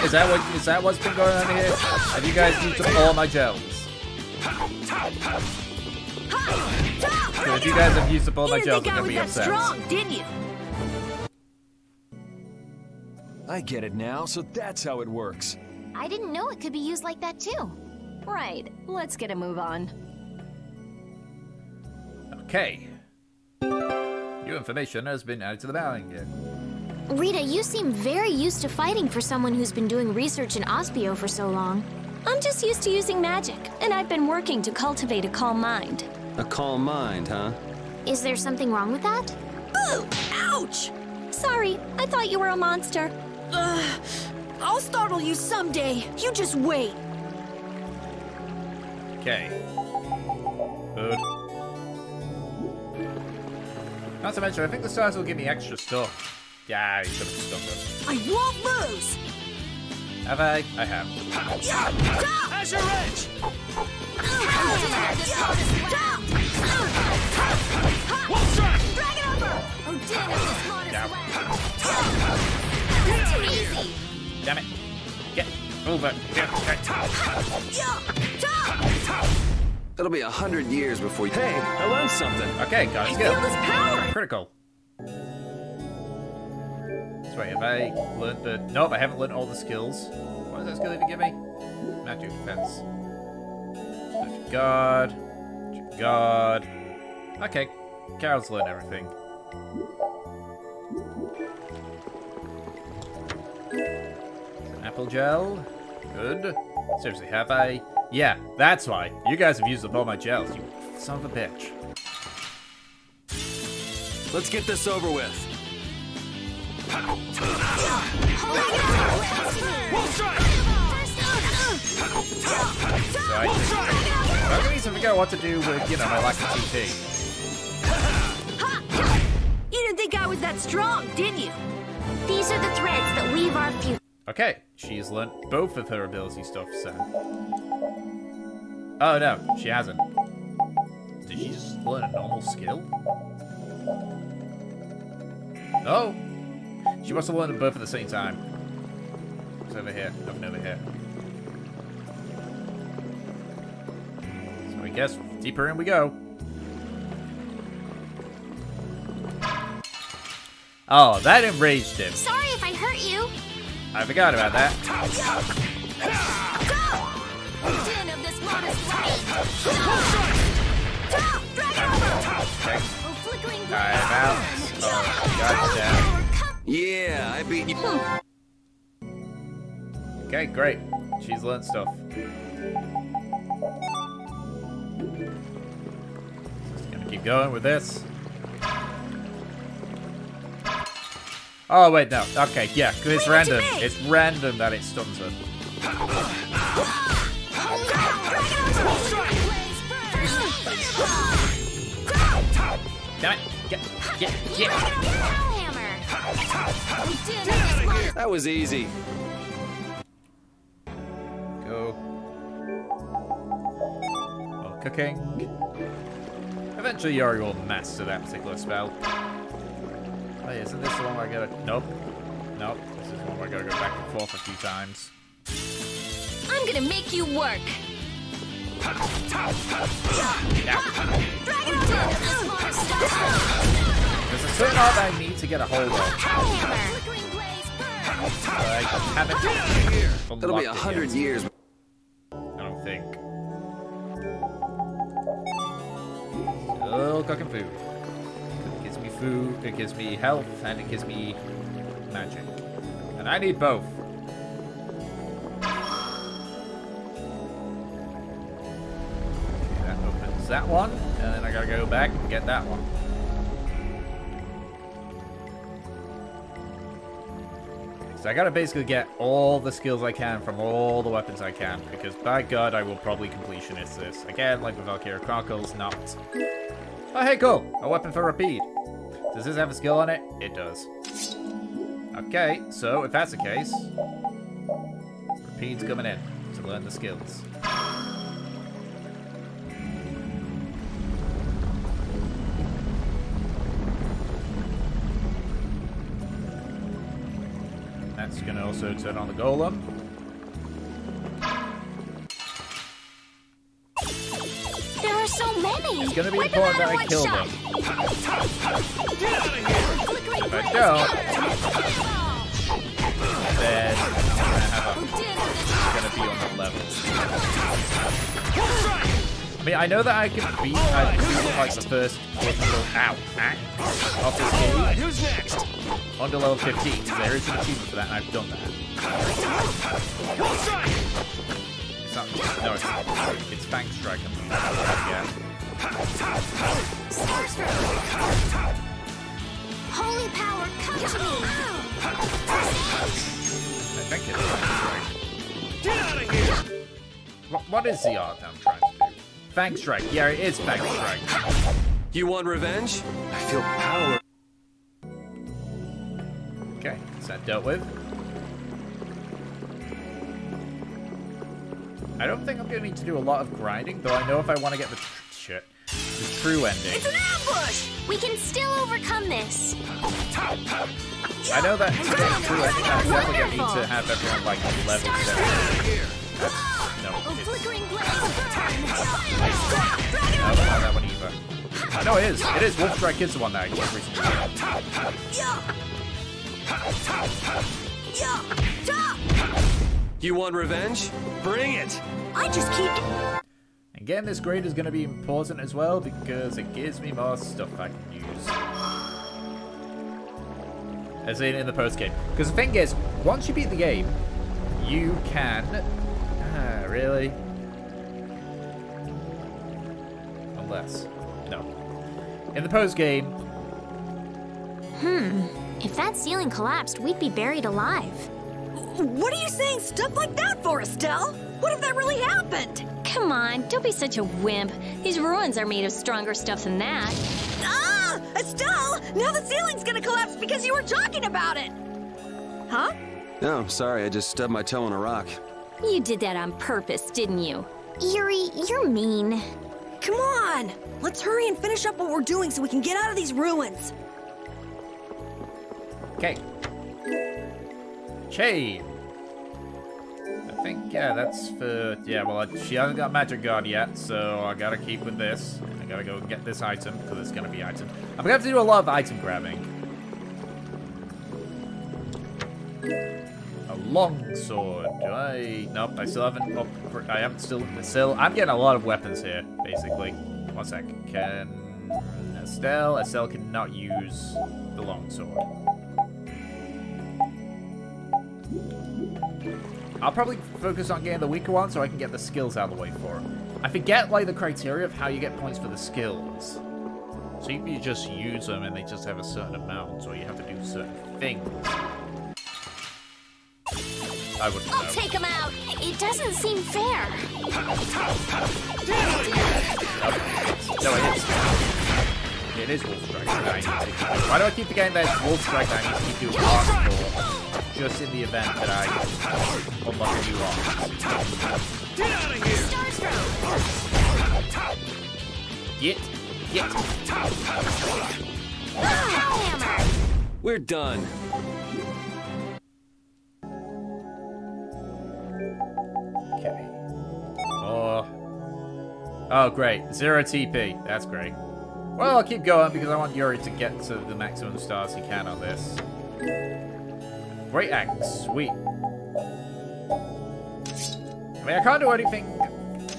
Is that what's been going on here? Have you guys used up all my gels? So if you guys have used up all my gels, I'm gonna be upset. Strong, didn't you? I get it now, so that's how it works. I didn't know it could be used like that too. Right, let's get a move on. Okay. New information has been added to the mailing here. Rita, you seem very used to fighting for someone who's been doing research in Aspio for so long. I'm just used to using magic, and I've been working to cultivate a calm mind. A calm mind, huh? Is there something wrong with that? Ooh! Ouch! Sorry, I thought you were a monster. I'll startle you someday. You just wait. Okay. Food. Not to mention, I think the stars will give me extra stuff. Yeah, you could have stuck them. I won't lose! Have I? I have. As your edge! Drag it over! Odin is the smartest land. That's too easy. Damn it. Get over. It'll be 100 years before you... Hey, I learned something. Okay, got a skill. Feel this power! Critical. So wait, have I learned the... Nope, I haven't learned all the skills. What does that skill even give me? Magic defense. Magic guard. Magic guard. Okay, Carol's learned everything. An apple gel. Good. Seriously, have I? Yeah, that's why. You guys have used up all my gels, you son of a bitch. Let's get this over with. So I'm gonna need to figure out what to do with, you know, my lack of TP. You didn't think I was that strong, did you? These are the threads that weave our future. Okay, she's learnt both of her ability stuff, so... Oh no, she hasn't. Did she just learn a normal skill? Oh! She must have learned them both at the same time. It's over here, nothing over here. So I guess deeper in we go. Oh, that enraged him. Sorry if I hurt you. I forgot about that. Odin of the smartest land. Okay. Oh, flickering I'm out. Oh, gotcha. Yeah, I beat you. Okay, great. She's learned stuff. Just gonna keep going with this. Oh, wait, no. Okay, yeah, because it's random. It's random that it stuns her. Damn it. Get. That was easy. Go. Well, cooking. Eventually, Yori will master that particular spell. Oh, yeah, isn't this the one where I gotta... Nope. Nope. This is the one where I gotta go back and forth a few times. I'm gonna make you work. There's a certain art that I need to get a hold of. I haven't unlocked It'll be 100 years. I don't think. Still cooking food. It gives me food, it gives me health, and it gives me magic. And I need both. Okay, that opens that one, and then I gotta go back and get that one. So I gotta basically get all the skills I can from all the weapons I can, because by God, I will probably completionist this. Again, like with Valkyria Chronicles, not. Oh, hey, cool! A weapon for Rapide. Does this have a skill on it? It does. Okay, so if that's the case, Rapide's coming in to learn the skills. That's going to also turn on the golem. There are so many. It's going to be important that I kill them. If I don't, then I'm going to be on the level. mean, I know that I can beat like the first off this game. Who's next? Under level 15. There is an achievement for that, and I've done that. It's not. No, it's Fang Strike. Yeah. Holy power, come to me! I think it's Fang Strike. Get out of here! What is the art that I'm trying to do? Fang Strike. Yeah, it is Fang Strike. You want revenge? I feel power. Okay, is that dealt with? I don't think I'm going to need to do a lot of grinding, though I know if I want to get the true ending. It's an ambush! We can still overcome this. I know that to get the true ending, I definitely need to have everyone like level 7. No, flickering blaze no, not that one either. No, it is. It is. Wolf Strike is the one that I just recently You want revenge? Bring it! I just keep... And getting this grade is going to be important as well because it gives me more stuff I can use. As in the post-game. Because the thing is, once you beat the game, you can... really? Unless... No. In the post-game... If that ceiling collapsed, we'd be buried alive. What are you saying stuff like that for, Estelle? What if that really happened? Come on, don't be such a wimp. These ruins are made of stronger stuff than that. Ah! Estelle! Now the ceiling's gonna collapse because you were talking about it! Huh? No, sorry, I just stubbed my toe on a rock. You did that on purpose, didn't you? Yuri, you're mean. Come on! Let's hurry and finish up what we're doing so we can get out of these ruins. Okay. Chain. I think, yeah, that's for... Yeah, well, she hasn't got Magic Guard yet, so I gotta keep with this. I gotta go and get this item, because it's gonna be item. I'm gonna have to do a lot of item grabbing. A long sword. Do I... Nope, I still haven't... Oh, I haven't still... I'm getting a lot of weapons here, basically. 1 sec. Can... Estelle cannot use the long sword. I'll probably focus on getting the weaker one so I can get the skills out of the way for it. I forget, like, the criteria of how you get points for the skills. So you just use them and they just have a certain amount, or you have to do certain things. I wouldn't know. I'll take him out. It doesn't seem fair. No, it is. It is Wolf Strike that I need to do. Why do I keep forgetting that it's Wolf Strike that I need to keep doing arts for? Just in the event that I unlock a new arm. Get out of here! Get. Hammer. We're done. Okay. Oh, great. 0 TP. That's great. Well, I'll keep going because I want Yuri to get to the maximum stars he can on this. Great axe. Sweet. I mean, I can't do anything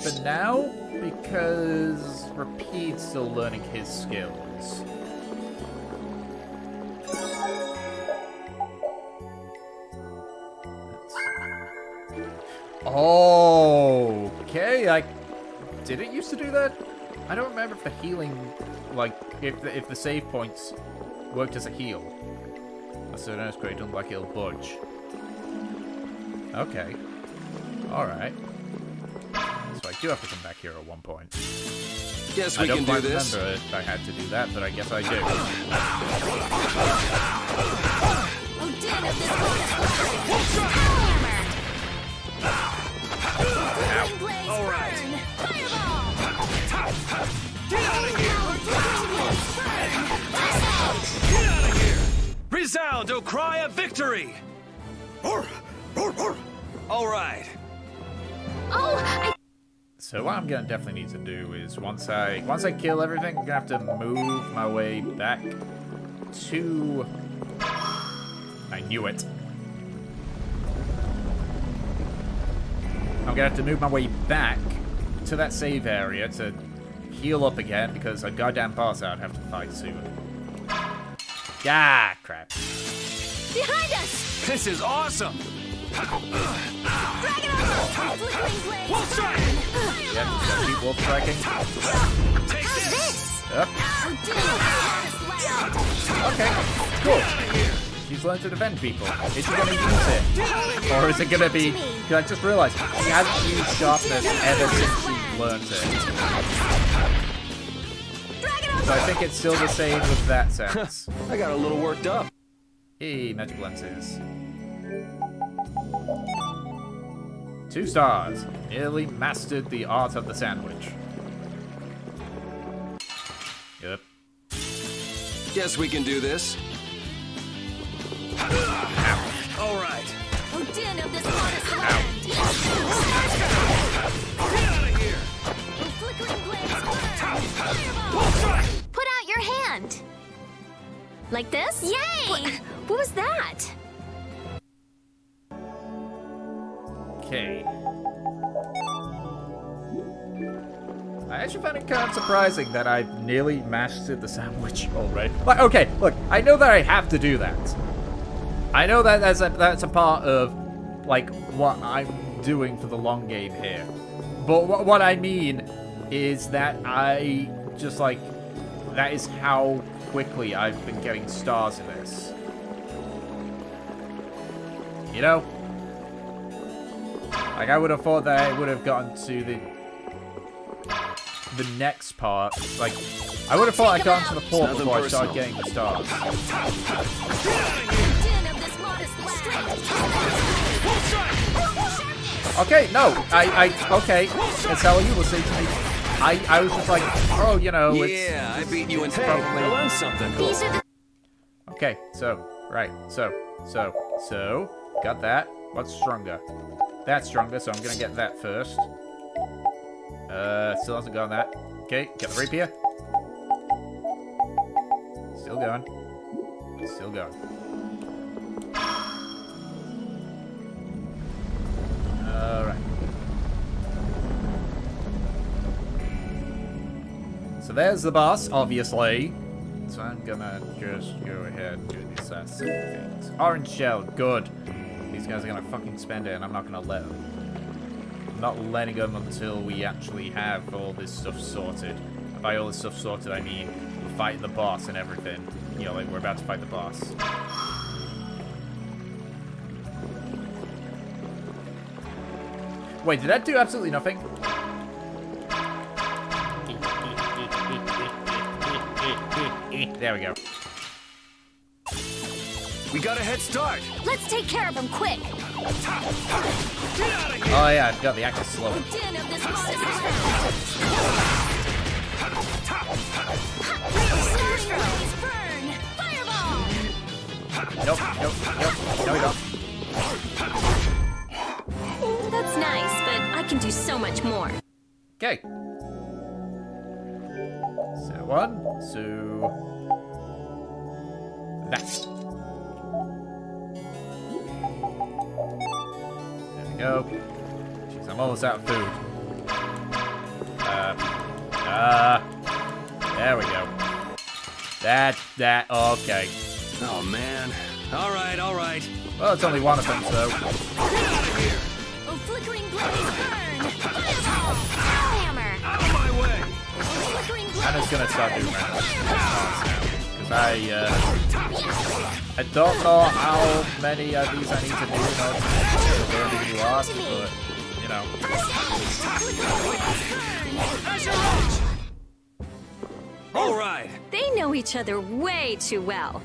for now because Rapide's still learning his skills. Oh, okay. Did it used to do that? I don't remember if the healing, like, if the save points worked as a heal. So no, it's great. Don't like it'll budge. Okay. All right. So I do have to come back here at one point. Guess we can do this. I don't remember if I had to do that, but I guess I do. Oh, damn it, this hammer! All right. Fireball! Get out of here! Get out of here! Resound, O cry of victory! All right. Oh, So what I'm gonna definitely need to do is once I kill everything, I'm gonna have to move my way back to... I knew it. I'm gonna have to move my way back to that save area to heal up again because a goddamn boss I'd have to fight soon. Ah, crap. Behind us! This is awesome! Dragon over! Flickering blades! Wolf strike! Yeah, just gotta keep wolf striking. How's this? Yep. Okay, cool. She's learned to defend people. Is she gonna use it? Or is it gonna be... Because I just realized, she hasn't used sharpness ever since she learned it. So I think it's still the same with that sense. I got a little worked up. Hey, magic lenses. 2 stars. Nearly mastered the art of the sandwich. Yep. Guess we can do this. All right. Odin of this modest land! Get out of here! Flickering blades burn! Fireball! Put out your hand! Like this? Yay! What was that? Okay. I actually find it kind of surprising that I've nearly mastered the sandwich already. Like, okay, look, I know that I have to do that. I know that that's a part of, like, what I'm doing for the long game here. But what I mean is that I just, like, that is how quickly I've been getting stars in this. You know? Like, I would have thought that I would have gotten to the next part. Like, I would have thought I'd gotten to the 4th before I started getting the stars. Okay, no, okay, that's how you listen to me. I was just like, oh, you know, yeah, I beat you in probably... I learned something. Okay, so, right, so, got that. What's stronger? That's stronger, so I'm gonna get that first. Still hasn't gone that. Okay, get the rapier. Still going. Still going. Alright. So there's the boss, obviously. So I'm gonna just go ahead and do these last things. Orange shell, good. These guys are gonna fucking spend it, and I'm not gonna let them. I'm not letting them until we actually have all this stuff sorted. And by all this stuff sorted, I mean we're fighting the boss and everything. You know, like we're about to fight the boss. Wait, did that do absolutely nothing? There we go. We got a head start. Let's take care of him quick. Oh yeah, I forgot the act is slow. Odin of this modest land. Blaze burn. Fireball. Nope, no we don't. That's nice, but I can do so much more. Okay. So one, so that. There we go. Jeez, I'm almost out of food. There we go. That, okay. Oh man. All right. Well, it's only one of them, so. Oh, flickering blaze burn. Fireball. Hammer. Out of my way. Oh, flickering blaze. I'm just gonna start doing random because I don't know how many of these I need to do in order to learn the new art, but you know. All right. They know each other way too well.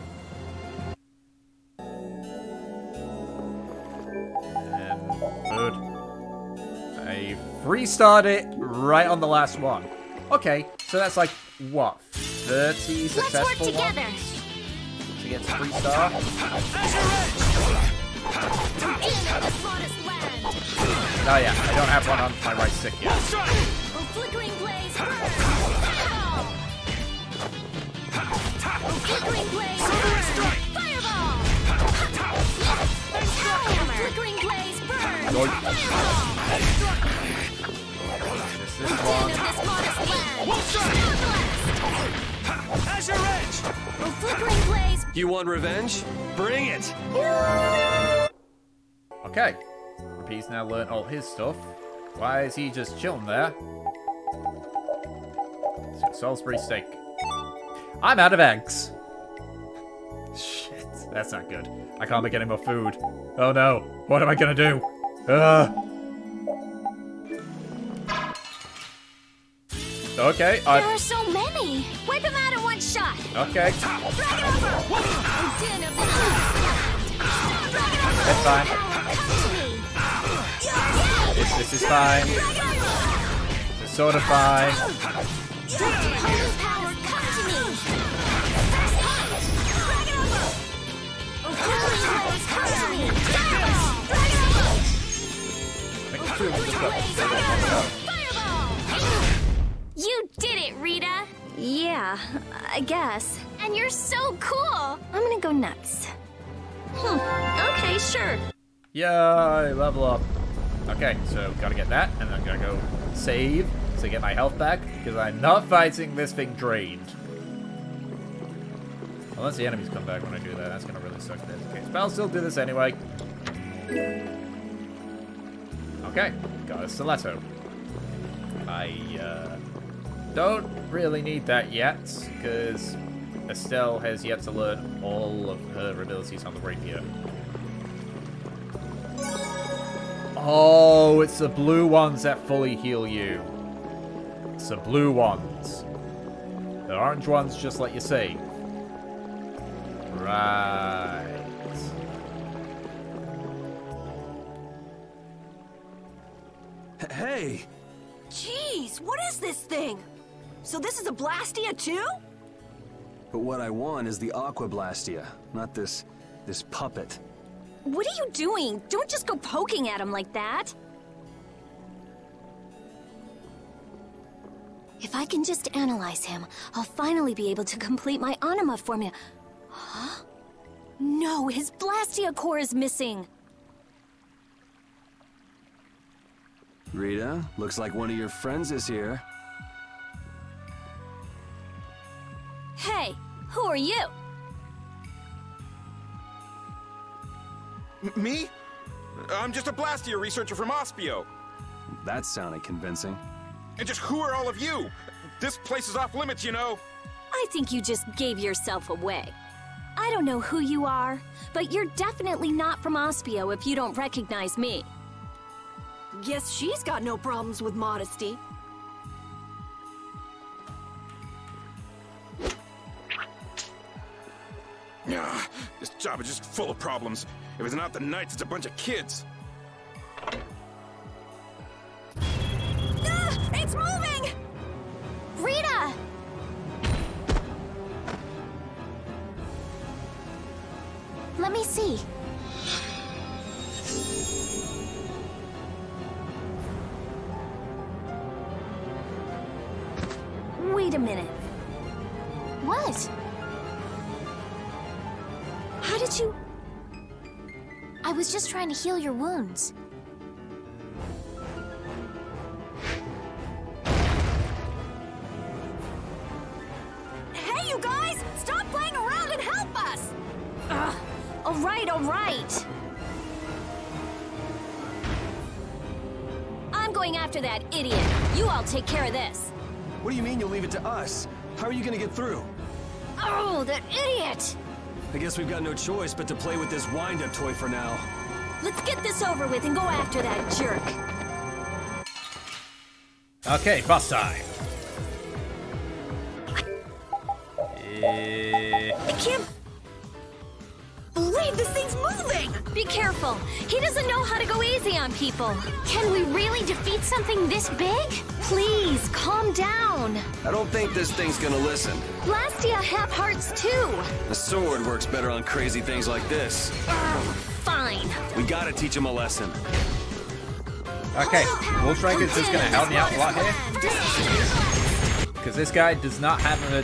And food. I restarted it right on the last one. Okay, so that's like what? 30 successful ones to get to 3-star. Oh yeah, I don't have one on my right stick yet. Flickering blaze burn. Fireball. Flickering blaze burn. Fireball. Flickering blaze burn. This Azure-Edge! Oh, flickering blaze! You want revenge? Bring it! Okay. Repeat's now learned all his stuff. Why is he just chilling there? So, Salisbury steak. I'm out of eggs. Shit, that's not good. I can't make any more food. Oh no, what am I gonna do? Okay, There are so many! Wipe them out in one shot! Okay. Drag it over! Oh, din of the That's fine. Come to me! This is fine. This is sort of fine. Holy power, come to me! Fast punch! Drag it over! Oh, flickering blaze, come to me! Drag it over! Oh, flickering blaze, drag it over! Fireball! You did it, Rita! Yeah, I guess. And you're so cool! I'm gonna go nuts. Okay, sure. Yay, level up. Okay, so gotta get that, and then gotta go save to get my health back, because I'm not fighting this thing drained. Unless the enemies come back when I do that, that's gonna really suck if that's the case. But I'll still do this anyway. Okay, got a stiletto. I don't really need that yet, because Estelle has yet to learn all of her abilities on the rapier. Oh, it's the blue ones that fully heal you. It's the blue ones. The orange ones just let you save. Right. Hey! Jeez, what is this thing? So this is a Blastia too? But what I want is the Aqua Blastia, not this puppet. What are you doing? Don't just go poking at him like that. If I can just analyze him, I'll finally be able to complete my anima formula. Huh? No, his Blastia core is missing. Rita, looks like one of your friends is here. Hey, who are you? Me? I'm just a Blastia researcher from Aspio. That sounded convincing. And just who are all of you? This place is off limits, you know. I think you just gave yourself away. I don't know who you are, but you're definitely not from Aspio if you don't recognize me. Guess she's got no problems with modesty. Yeah, this job is just full of problems. If it's not the Knights, it's a bunch of kids. It's moving! Rita! Let me see. Wait a minute. What? How did you... I was just trying to heal your wounds. Hey, you guys! Stop playing around and help us! All right. I'm going after that idiot. You all take care of this. What do you mean you'll leave it to us? How are you gonna get through? Oh, that idiot! I guess we've got no choice but to play with this wind-up toy for now. Let's get this over with and go after that jerk. Okay, boss time. I can't believe this thing's moving! Be careful. He doesn't know how to go easy on people. Can we really defeat something this big? Please, calm down. I don't think this thing's gonna listen. Blastia have hearts too. The sword works better on crazy things like this. Fine. We gotta teach him a lesson. Okay, Wolf Striker's just gonna help me out a lot here. Because this guy does not have a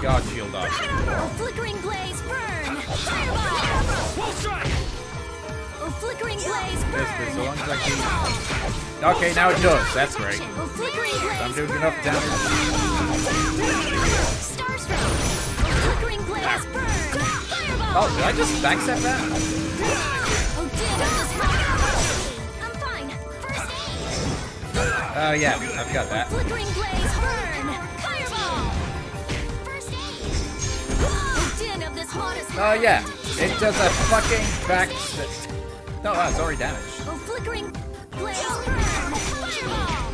guard shield on. Oh, flickering blaze, burn! Fireball! Wolf Strike! Oh, flickering blaze, burn! So long as I can... Okay, now it does. That's great. Oh, flickering blaze, I'm doing burn! enough damage. Oh, did I just backstep that? I'm fine. First aid. Oh yeah, I've got that. Flickering blaze, burn. Fireball. First aid. Din of this modest. Oh yeah, it does a fucking backstep. No, it's already damaged. Oh, flickering blaze, burn. Fireball.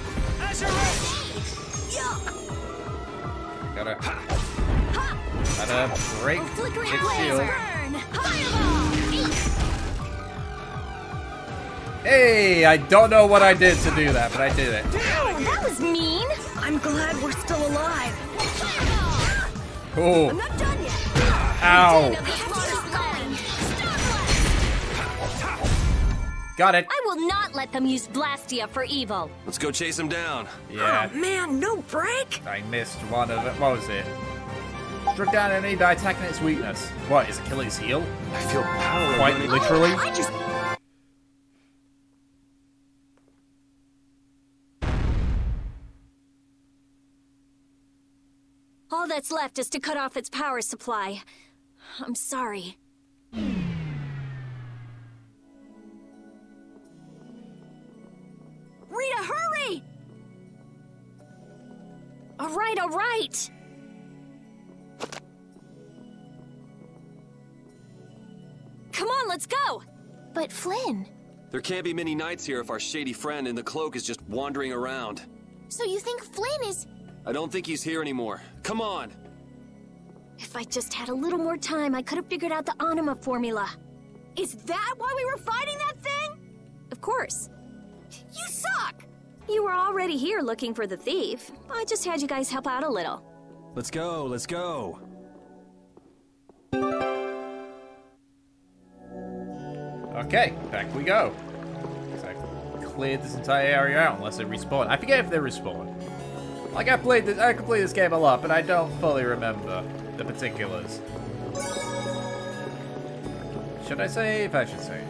Gotta break Oh, flickering its blaze, shield. burn. Fireball. Hey, I don't know what I did to do that, but I did it. Oh, that was mean. I'm glad we're still alive. Cool. I'm not done yet. Ow. Got it. I will not let them use Blastia for evil. Let's go chase him down. Yeah. Oh man, no break. I missed one of it. What was it? Struck down enemy by attacking its weakness. What, is Achilles' heel? I feel power. Quite running. literally. I just... All that's left is to cut off its power supply. I'm sorry. Rita, hurry! All right, all right. Come on, let's go. But Flynn, There can't be many nights here if our shady friend in the cloak is just wandering around. so you think Flynn is... I don't think he's here anymore. Come on! If I just had a little more time, I could have figured out the anima formula. Is that why we were fighting that thing? Of course. You suck! You were already here looking for the thief. I just had you guys help out a little. Let's go, let's go. Okay, back we go. So I cleared this entire area out unless they respawn. I forget if they respawn. Like I played this game a lot, but I don't fully remember the particulars. Should I save? I should save.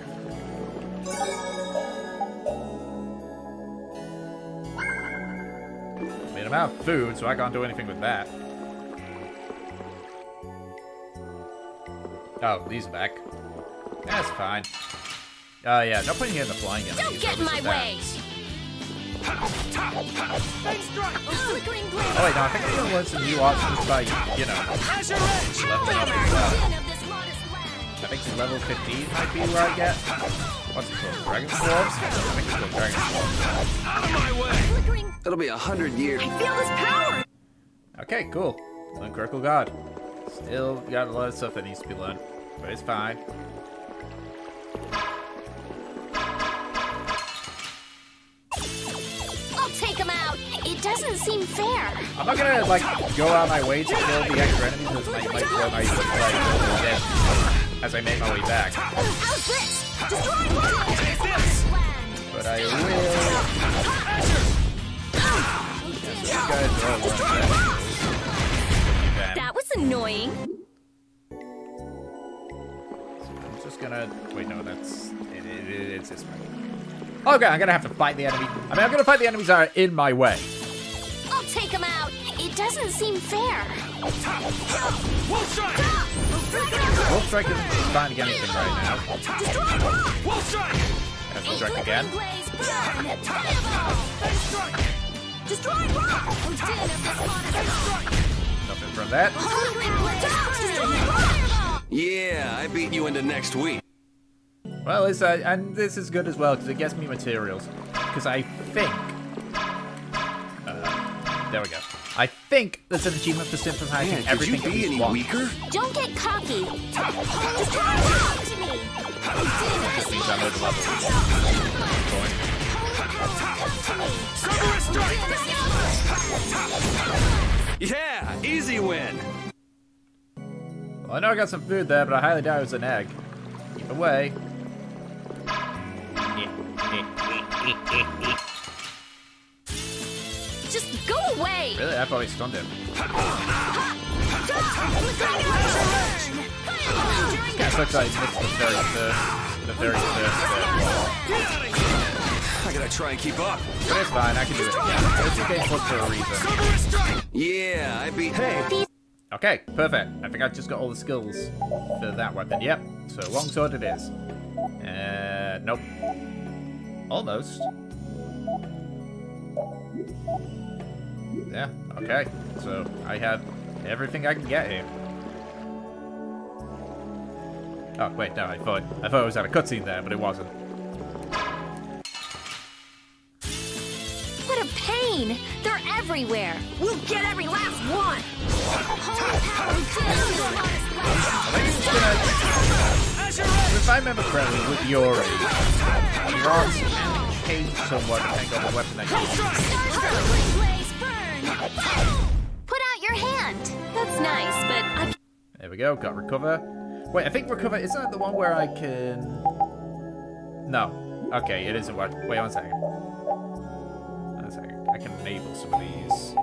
I mean, I'm out of food, so I can't do anything with that. Oh, these are back. That's fine. Yeah, no point in the flying enemies. Don't get in my way! Oh wait, no, I think I'm gonna learn some new options by, you know, leveling up as well. I think level 15 might be where I get. What's it called? Dragon Swarms? I think it's called Dragon Swarms. Out of my way! It'll be 100 years. I feel this power! Okay, cool. Learn Critical Guard. Still got a lot of stuff that needs to be learned, but it's fine. I'll take him out! It doesn't seem fair. I'm not gonna, like, go out my way to kill the extra enemies as I might throw my, like, dead as I make my way back. How's this? Destroy rock! But I will... Yes, you guys are all one dead. That was annoying. I'm just gonna... Wait, no, that's... It's this way. Okay, I'm gonna have to fight the enemy. I mean, I'm gonna fight the enemies that are in my way. I'll take him out! It doesn't seem fair. Wolf Strike isn't trying to get anything right now. Wolf Strike! Strike again. Destroy rock! Nothing from that. Yeah, I beat you into next week. Well, it's, and this is good as well, because it gets me materials. Because I think... there we go. I think there's an achievement for simplifying everything could you be any weaker? Don't get cocky! Destroy rock to me! Just means I'm over level. Yeah, easy win. Well, I know I got some food there, but I highly doubt it was an egg. Either way. Just go away! Really? I probably stunned him. Guess looks like I missed the very first I gotta try and keep up. But it's fine, I can do it again. It's a game book for a reason. Yeah, I beat... Hey! Okay, perfect. I think I've just got all the skills for that weapon. Yep, so longsword it is. Nope. Almost. Yeah, okay. So I have everything I can get here. Oh, wait, no, I thought it was at a cutscene there, but it wasn't. What a pain! They're everywhere! We'll get every last one! If I remember correctly, with Yuri, Ross can change somewhat depending on the weapon that you use. Put out your hand! That's nice, but I... There we go, got recover. Wait, I think recover, isn't that the one where I can... No. Okay, it isn't what... Wait, one second. One second. I can enable some of these.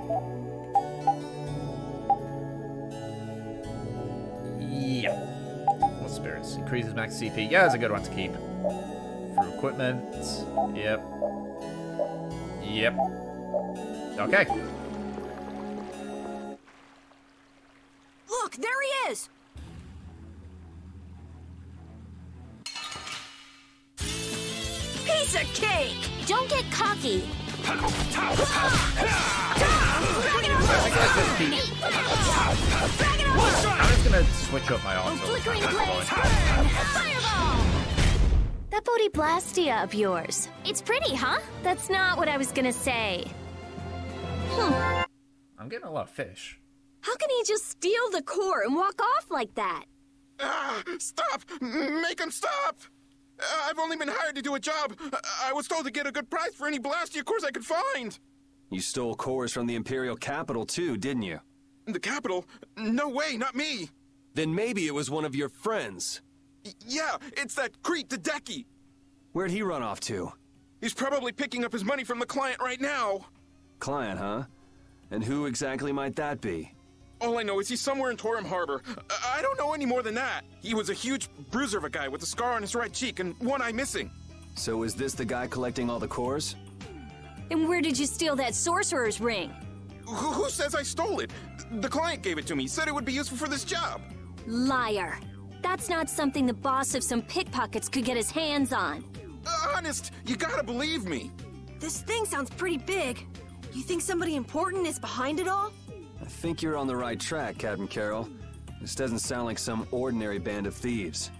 Yeah. What spirits? Increases max CP. Yeah, that's a good one to keep. For equipment. Yep. Yep. Okay. Look, there he is! Piece of cake! Don't get cocky! I'm just gonna switch up my arms. Flickering blaze, burn! Fireball! That Bodhi Blastia of yours. It's pretty, huh? That's not what I was gonna say. I'm getting a lot of fish. How can he just steal the core and walk off like that? Stop! Make him stop! I've only been hired to do a job. I was told to get a good price for any Blastia cores I could find. You stole cores from the Imperial capital too, didn't you? The capital? No way, not me. Then maybe it was one of your friends. Yeah, it's that Crete Dedeki. Where'd he run off to? He's probably picking up his money from the client right now. Client, huh? And who exactly might that be? All I know is he's somewhere in Torum Harbor. I don't know any more than that. He was a huge bruiser of a guy with a scar on his right cheek and one eye missing. So is this the guy collecting all the cores? And where did you steal that sorcerer's ring? Who says I stole it? The client gave it to me, said it would be useful for this job. Liar. That's not something the boss of some pickpockets could get his hands on. Honest, you gotta believe me. This thing sounds pretty big. You think somebody important is behind it all? I think you're on the right track, Captain Carroll. This doesn't sound like some ordinary band of thieves.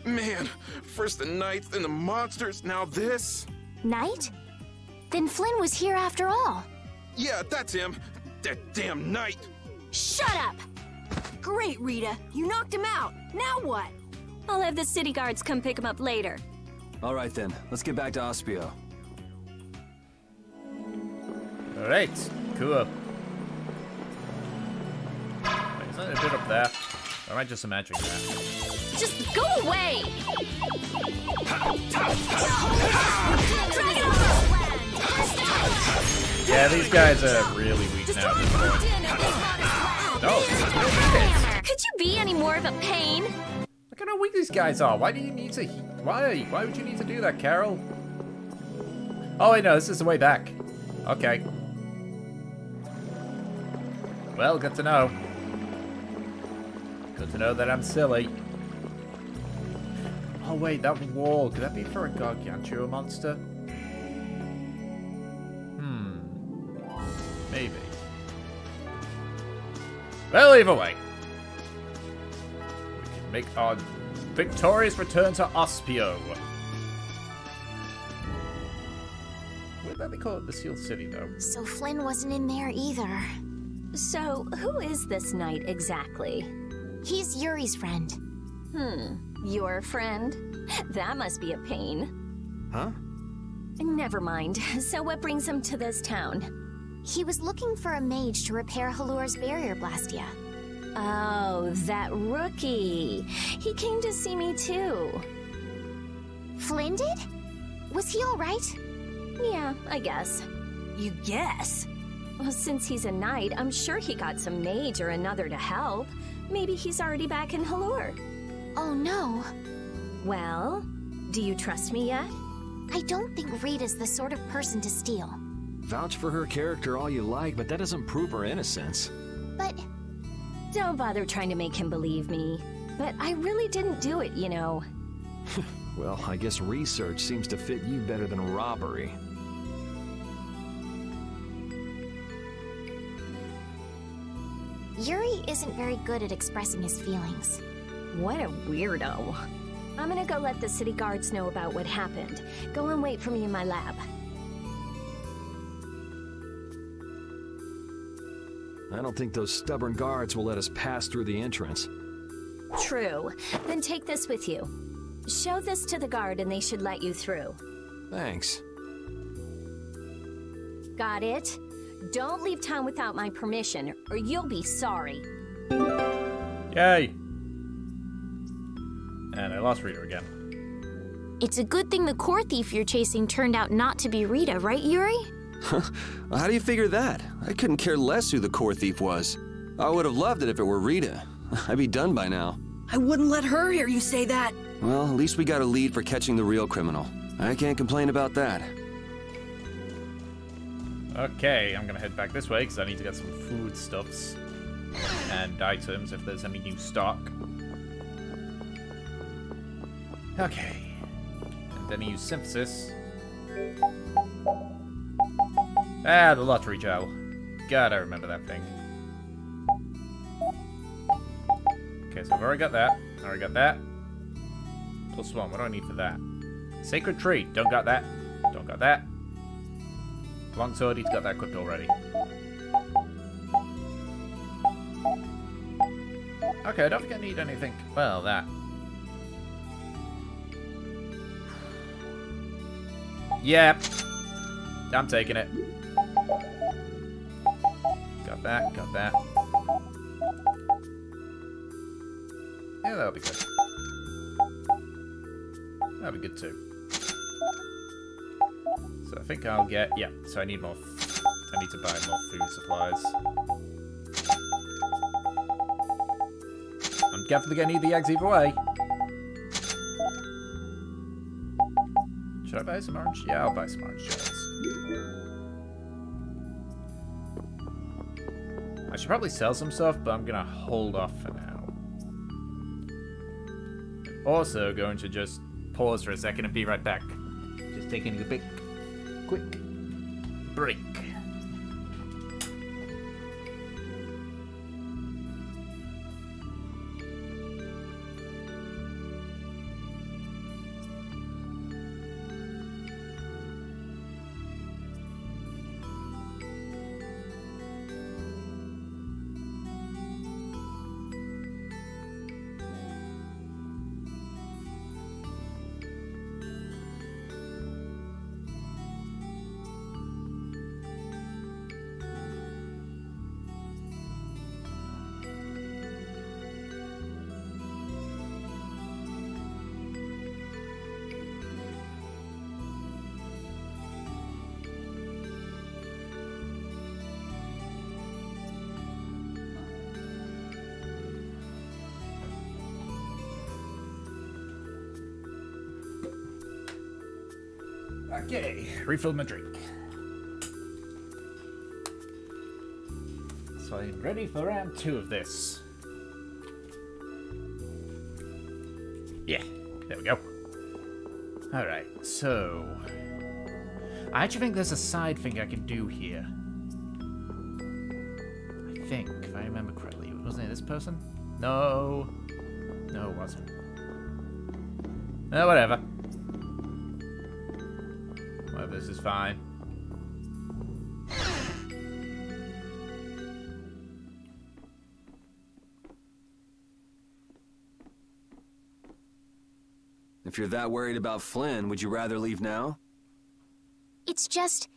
Man, first the knights, then the monsters, now this. Knight? Then Flynn was here after all. Yeah, that's him. That damn knight. Shut up! Great, Rita. You knocked him out. Now what? I'll have the city guards come pick him up later. All right then, let's get back to Aspio. All right, cool. Wait, is that a bit up there? Or am I just imagining that? Just go away! Yeah, these guys are really weak now. No, could you be any more of a pain? Look at how weak these guys are. Why do you need to? Why would you need to do that, Carol? Oh wait, no, this is the way back. Okay. Well, good to know. Good to know that I'm silly. Oh wait, that wall, could that be for a gargantua monster? Maybe. Well, either way. We can make our victorious return to Aspio. Wouldn't that be called the Sealed City, though? So Flynn wasn't in there either. So, who is this knight exactly? He's Yuri's friend. Your friend? That must be a pain. Huh? Never mind. So what brings him to this town? He was looking for a mage to repair Halur's barrier Blastia. Oh, that rookie. He came to see me too. Flynn did? Was he all right? Yeah, I guess. You guess? Well, since he's a knight, I'm sure he got some mage or another to help. Maybe he's already back in Halur. Oh no. Well, do you trust me yet? I don't think Rita's the sort of person to steal. Vouch for her character all you like, but that doesn't prove her innocence. But Don't bother trying to make him believe me. But I really didn't do it, you know. Well, I guess research seems to fit you better than robbery. Yuri isn't very good at expressing his feelings. What a weirdo. I'm gonna go let the city guards know about what happened. Go and wait for me in my lab. I don't think those stubborn guards will let us pass through the entrance. True. Then take this with you. Show this to the guard and they should let you through. Thanks. Got it? Don't leave town without my permission, or you'll be sorry. Yay! And I lost Rita again. It's a good thing the core thief you're chasing turned out not to be Rita, right, Yuri? How do you figure that? I couldn't care less who the core thief was. I would have loved it if it were Rita. I'd be done by now. I wouldn't let her hear you say that. Well, at least we got a lead for catching the real criminal. I can't complain about that. Okay, I'm gonna head back this way because I need to get some foodstuffs and items if there's any new stock. Okay, and then I use synthesis. Ah, the lottery gel. God, I remember that thing. Okay, so I've already got that. Already got that. +1, what do I need for that? Sacred tree, don't got that. Don't got that. Longsword, he's got that equipped already. Okay, I don't think I need anything. Well, that. Yep. I'm taking it. Got that, got that. Yeah, that'll be good. That'll be good too. So I think I'll get, yeah, so I need more, I need to buy more food supplies. I'm definitely gonna need the eggs either way. Should I buy some orange? Yeah, I'll buy some orange shells. I should probably sell some stuff, but I'm gonna hold off for now. Also going to just pause for a second and be right back. Just taking a big quick break. Okay, refilled my drink. So I'm ready for round 2 of this. Yeah, there we go. Alright, so... I actually think there's a side thing I can do here. I think, if I remember correctly. Wasn't it this person? No. No, it wasn't. Oh, whatever. Well, this is fine. If you're that worried about Flynn, would you rather leave now? It's just...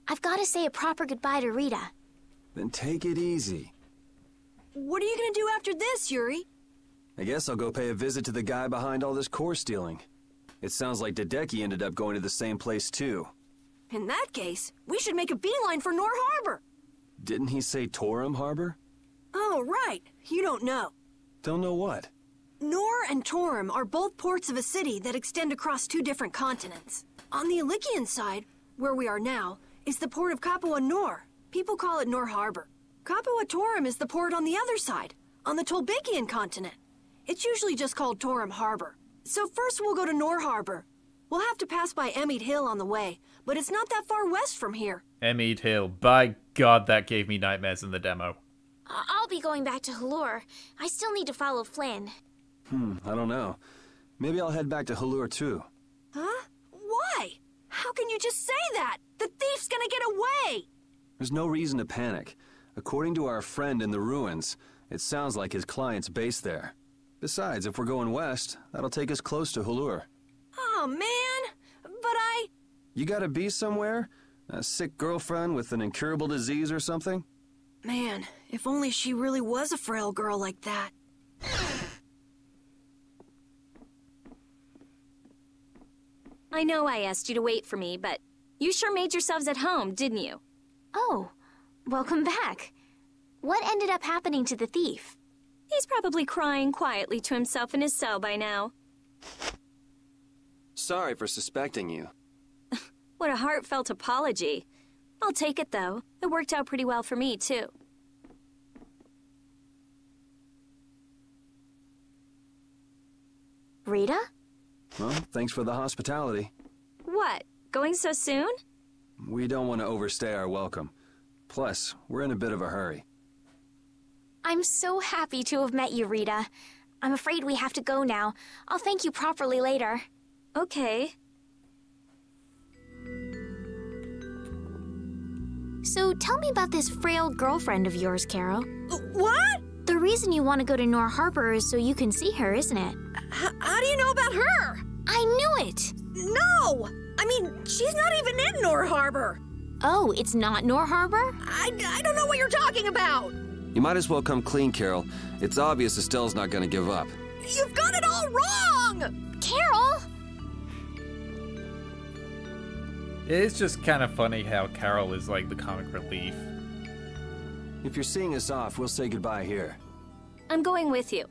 I've got to say a proper goodbye to Rita. Then take it easy. What are you gonna do after this, Yuri? I guess I'll go pay a visit to the guy behind all this core stealing. It sounds like Hideki ended up going to the same place too. In that case, we should make a beeline for Nor Harbor. Didn't he say Torum Harbor? Oh, right. You don't know. Don't know what? Nor and Torum are both ports of a city that extend across 2 different continents. On the Ilikian side, where we are now, is the port of Capua Nor. People call it Nor Harbor. Capua Torum is the port on the other side, on the Tolbekian continent. It's usually just called Torum Harbor. So first we'll go to Nor Harbor. We'll have to pass by Emmead Hill on the way, but it's not that far west from here. Emmead Hill. By God, that gave me nightmares in the demo. I'll be going back to Halure. I still need to follow Flynn. I don't know. Maybe I'll head back to Halure too. Huh? Why? How can you just say that? The thief's gonna get away! There's no reason to panic. According to our friend in the ruins, it sounds like his client's based there. Besides, if we're going west, that'll take us close to Halure. Oh, man! But You gotta be somewhere? A sick girlfriend with an incurable disease or something? Man, if only she really was a frail girl like that. I know I asked you to wait for me, but you sure made yourselves at home, didn't you? Oh, welcome back. What ended up happening to the thief? He's probably crying quietly to himself in his cell by now. Sorry for suspecting you. What a heartfelt apology. I'll take it, though. It worked out pretty well for me, too. Rita? Well, thanks for the hospitality. What? Going so soon? We don't want to overstay our welcome. Plus, we're in a bit of a hurry. I'm so happy to have met you, Rita. I'm afraid we have to go now. I'll thank you properly later. Okay. So tell me about this frail girlfriend of yours, Carol. What? The reason you want to go to Nor Harbor is so you can see her, isn't it? How do you know about her? I knew it! No! I mean, she's not even in Nor Harbor. Oh, it's not Nor Harbor? I don't know what you're talking about. You might as well come clean, Carol. It's obvious Estelle's not gonna give up. You've got it all wrong! Carol! It's just kind of funny how Carol is like the comic relief. If you're seeing us off, we'll say goodbye here. I'm going with you.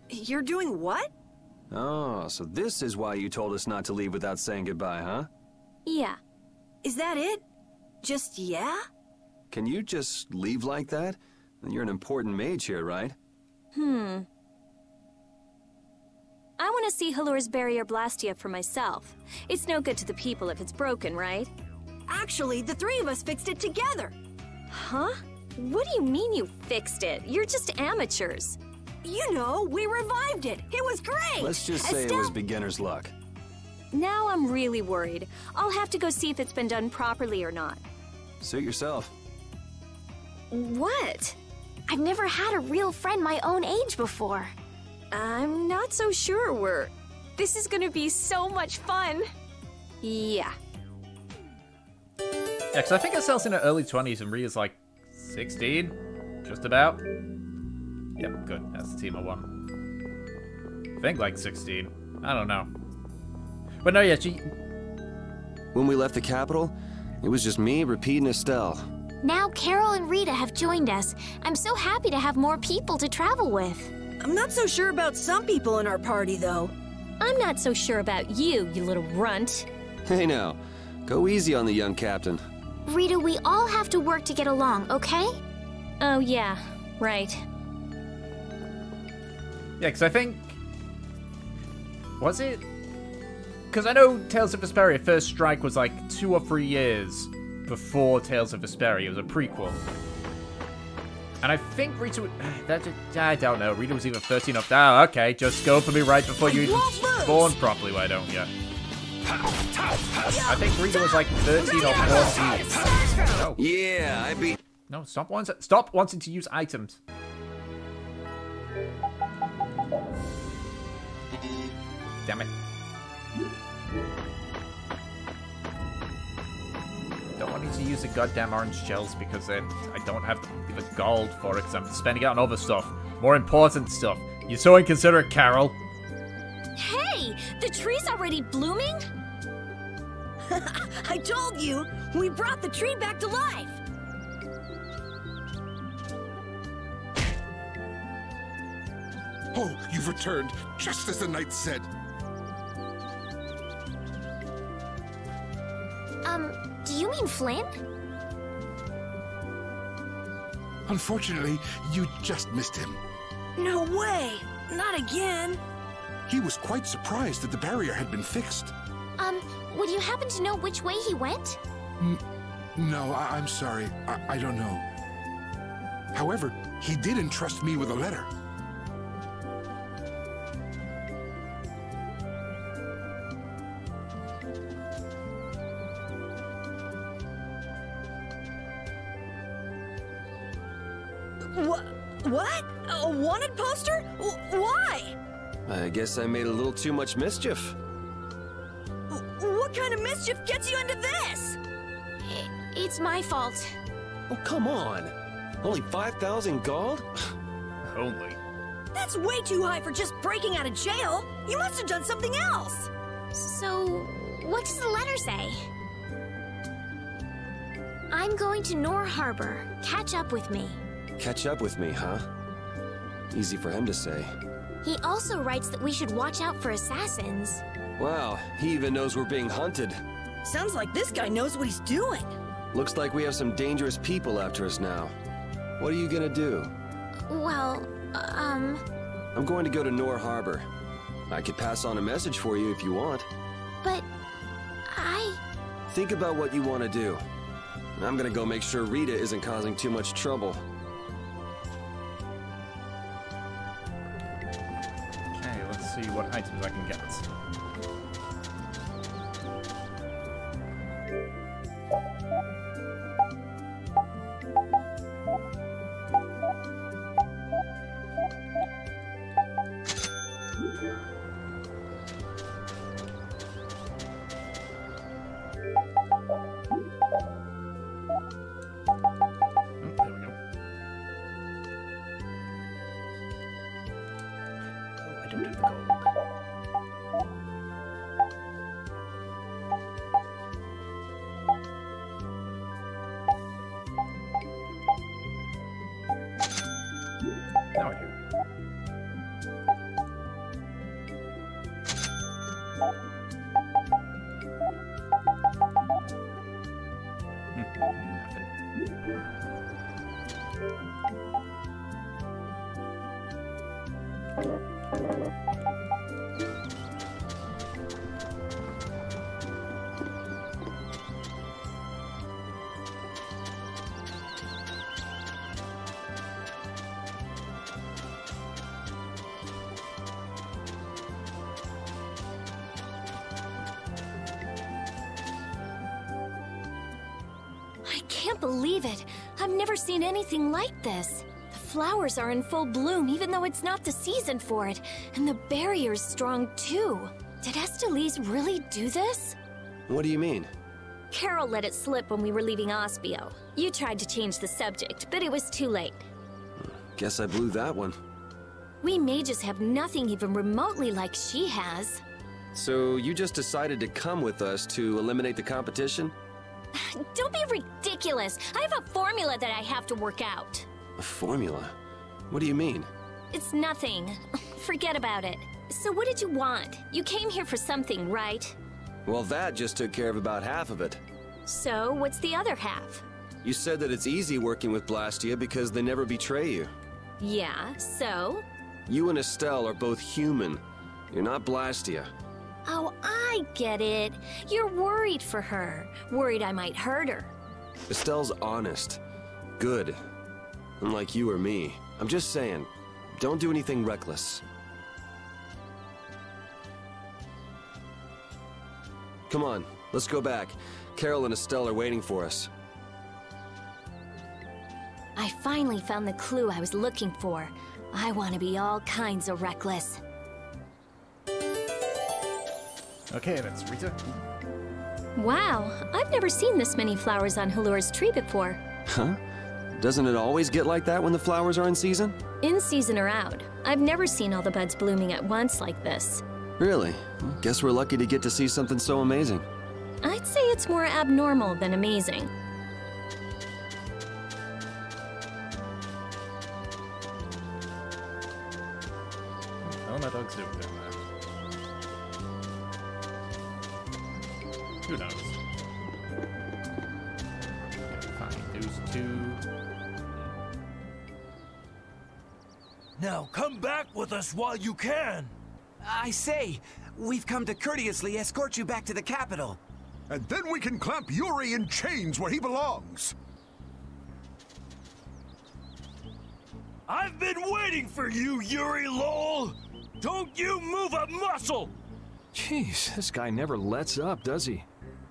You're doing what? Oh, so this is why you told us not to leave without saying goodbye, huh? Yeah. Is that it? Just yeah? Can you just leave like that? You're an important mage here, right? I want to see Halure's barrier Blastia for myself. It's no good to the people if it's broken, right? Actually, the three of us fixed it together. Huh? What do you mean you fixed it? You're just amateurs. You know, we revived it. It was great. Let's just say it was beginner's luck. Now I'm really worried. I'll have to go see if it's been done properly or not. Suit yourself. What? I've never had a real friend my own age before. I'm not so sure This is gonna be so much fun. Yeah. Yeah, because I think Estelle's in her early 20s and Rita's like 16, just about. Yep, good. That's the team I want. I think like 16. I don't know. But no, yeah, When we left the capital, it was just me, Repeat, and Estelle. Now Carol and Rita have joined us. I'm so happy to have more people to travel with. I'm not so sure about some people in our party, though. I'm not so sure about you, you little runt. Hey now, go easy on the young captain. Rita, we all have to work to get along, okay? Oh, yeah. Right. Yeah, because I think... Was it? Because I know Tales of Vesperia First Strike was like 2 or 3 years before Tales of Vesperia. It was a prequel. And I think Rita... I don't know. Rita was either 13 or... Oh, okay. Just go for me right before you even spawn properly, why don't you? I think Rita was like 13 or 14. No. Yeah, I beat... No, stop wanting to use items. Damn it. Don't want you to use the goddamn orange shells because I don't have the gold for it because I'm spending it on other stuff. More important stuff. You're so inconsiderate, Carol. Hey! The tree's already blooming? I told you! We brought the tree back to life! Oh, you've returned, just as the knight said. Do you mean Flynn? Unfortunately, you just missed him. No way! Not again! He was quite surprised that the barrier had been fixed. Would you happen to know which way he went? No, I'm sorry. I don't know. However, he did entrust me with a letter. What? A wanted poster? Why? I guess I made a little too much mischief. What kind of mischief gets you into this? It's my fault. Oh, come on. Only 5,000 gold? Only. That's way too high for just breaking out of jail. You must have done something else. So, what does the letter say? I'm going to Nor Harbor. Catch up with me. Catch up with me, huh? Easy for him to say. He also writes that we should watch out for assassins. Wow, he even knows we're being hunted. Sounds like this guy knows what he's doing. Looks like we have some dangerous people after us now. What are you gonna do? Well, I'm going to go to Nor Harbor. I could pass on a message for you if you want. But Think about what you want to do. I'm gonna go make sure Rita isn't causing too much trouble. Okay, let's see what items I can get. I can't believe it. I've never seen anything like this. The flowers are in full bloom even though it's not the season for it. And the barrier's strong too. Did Esteliz really do this? What do you mean? Carol let it slip when we were leaving Aspio. You tried to change the subject, but it was too late. Guess I blew that one. We mages have nothing even remotely like she has. So you just decided to come with us to eliminate the competition? Don't be ridiculous. I have a formula that I have to work out. A formula? What do you mean? It's nothing. Forget about it. So what did you want? You came here for something, right? Well, that just took care of about half of it. So what's the other half? You said that it's easy working with Blastia because they never betray you. Yeah, so? You and Estelle are both human. You're not Blastia. Oh, I get it. You're worried for her. Worried I might hurt her. Estelle's honest. Good. Unlike you or me. I'm just saying, don't do anything reckless. Come on, let's go back. Carol and Estelle are waiting for us. I finally found the clue I was looking for. I want to be all kinds of reckless. Okay, that's Rita. Wow, I've never seen this many flowers on Halur's tree before. Huh? Doesn't it always get like that when the flowers are in season? In season or out. I've never seen all the buds blooming at once like this. Really? Well, guess we're lucky to get to see something so amazing. I'd say it's more abnormal than amazing. Oh, my dog's doing down there. Who knows? Okay, fine, those two. Now come back with us while you can. I say, we've come to courteously escort you back to the capital. And then we can clamp Yuri in chains where he belongs. I've been waiting for you, Yuri Lowell! Don't you move a muscle! Jeez, this guy never lets up, does he?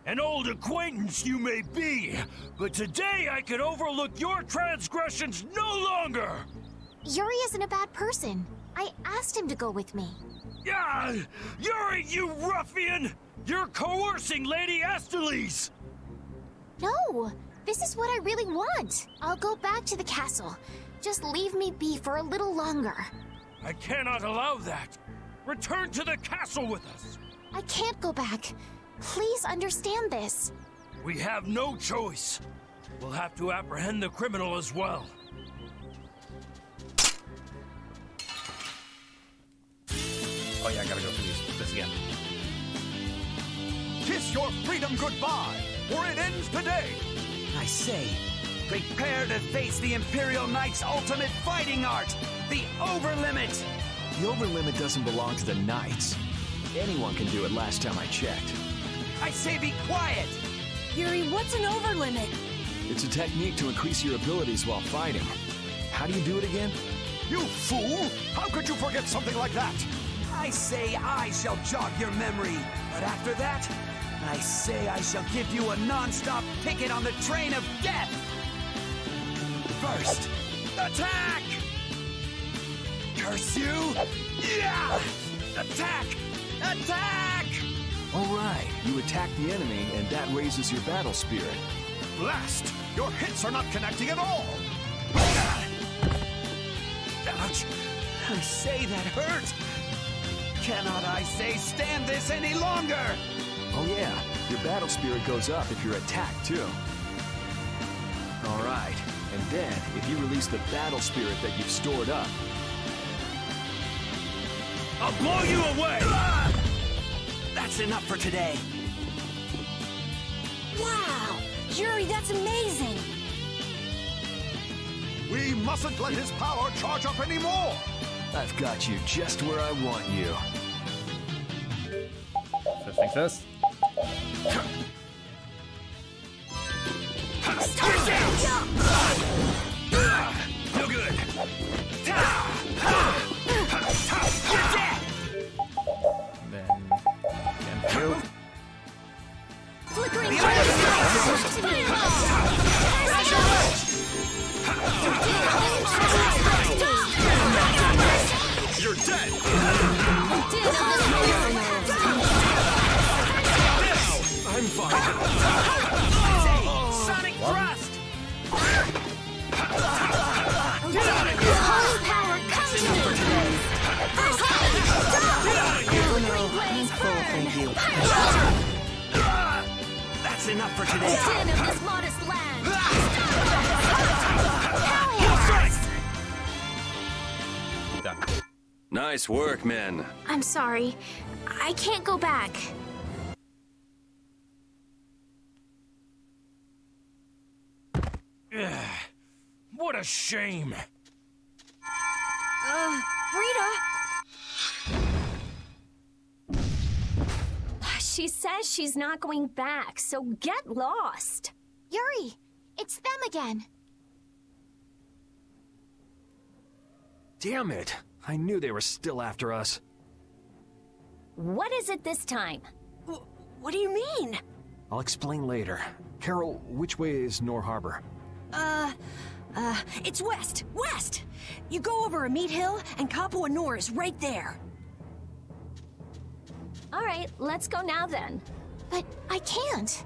An old acquaintance you may be, but today I can overlook your transgressions no longer! Yuri isn't a bad person. I asked him to go with me. Yeah, Yuri, you ruffian! You're coercing Lady Asteles! No, this is what I really want. I'll go back to the castle. Just leave me be for a little longer. I cannot allow that. Return to the castle with us. I can't go back. Please understand this. We have no choice. We'll have to apprehend the criminal as well. Oh yeah, I gotta go through this again. Kiss your freedom goodbye, or it ends today. I say, prepare to face the Imperial Knight's ultimate fighting art, the Overlimit! The Overlimit doesn't belong to the Knights. Anyone can do it last time I checked. I say be quiet! Yuri, what's an overlimit? It's a technique to increase your abilities while fighting. How do you do it again? You fool! How could you forget something like that? I say I shall jog your memory, but after that, I say I shall give you a non-stop ticket on the train of death! First, attack! Curse you! Yeah! Attack! Attack! All right, you attack the enemy, and that raises your battle spirit. Blast! Your hits are not connecting at all! Ouch! I say that hurt! Cannot I say stand this any longer? Oh yeah, your battle spirit goes up if you're attacked too. All right, and then if you release the battle spirit that you've stored up, I'll blow you away! That's enough for today. Wow! Yuri, that's amazing! We mustn't let his power charge up anymore! I've got you just where I want you. First thing first. No good! Then again through. Flickering You're dead! I'm fine. Sonic thrust! power comes Thank you. That's enough for today. Sin of this modest land. Done. Nice work, men. I'm sorry. I can't go back. What a shame. Rita! She says she's not going back, so get lost. Yuri, it's them again. Damn it! I knew they were still after us. What is it this time? What do you mean? I'll explain later. Carol, which way is Nor Harbor? It's west! West! You go over a meat hill, and Kapua Nor is right there. All right, let's go now then. But I can't.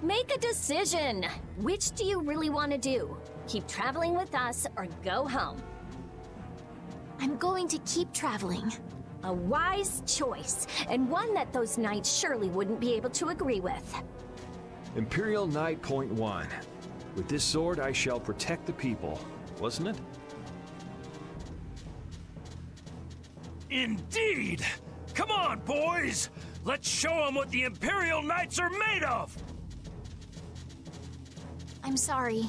Make a decision. Which do you really want to do? Keep traveling with us or go home? I'm going to keep traveling. A wise choice, and one that those knights surely wouldn't be able to agree with. Imperial Knight Point 1. With this sword, I shall protect the people. Wasn't it? Indeed! Come on, boys! Let's show them what the Imperial Knights are made of! I'm sorry.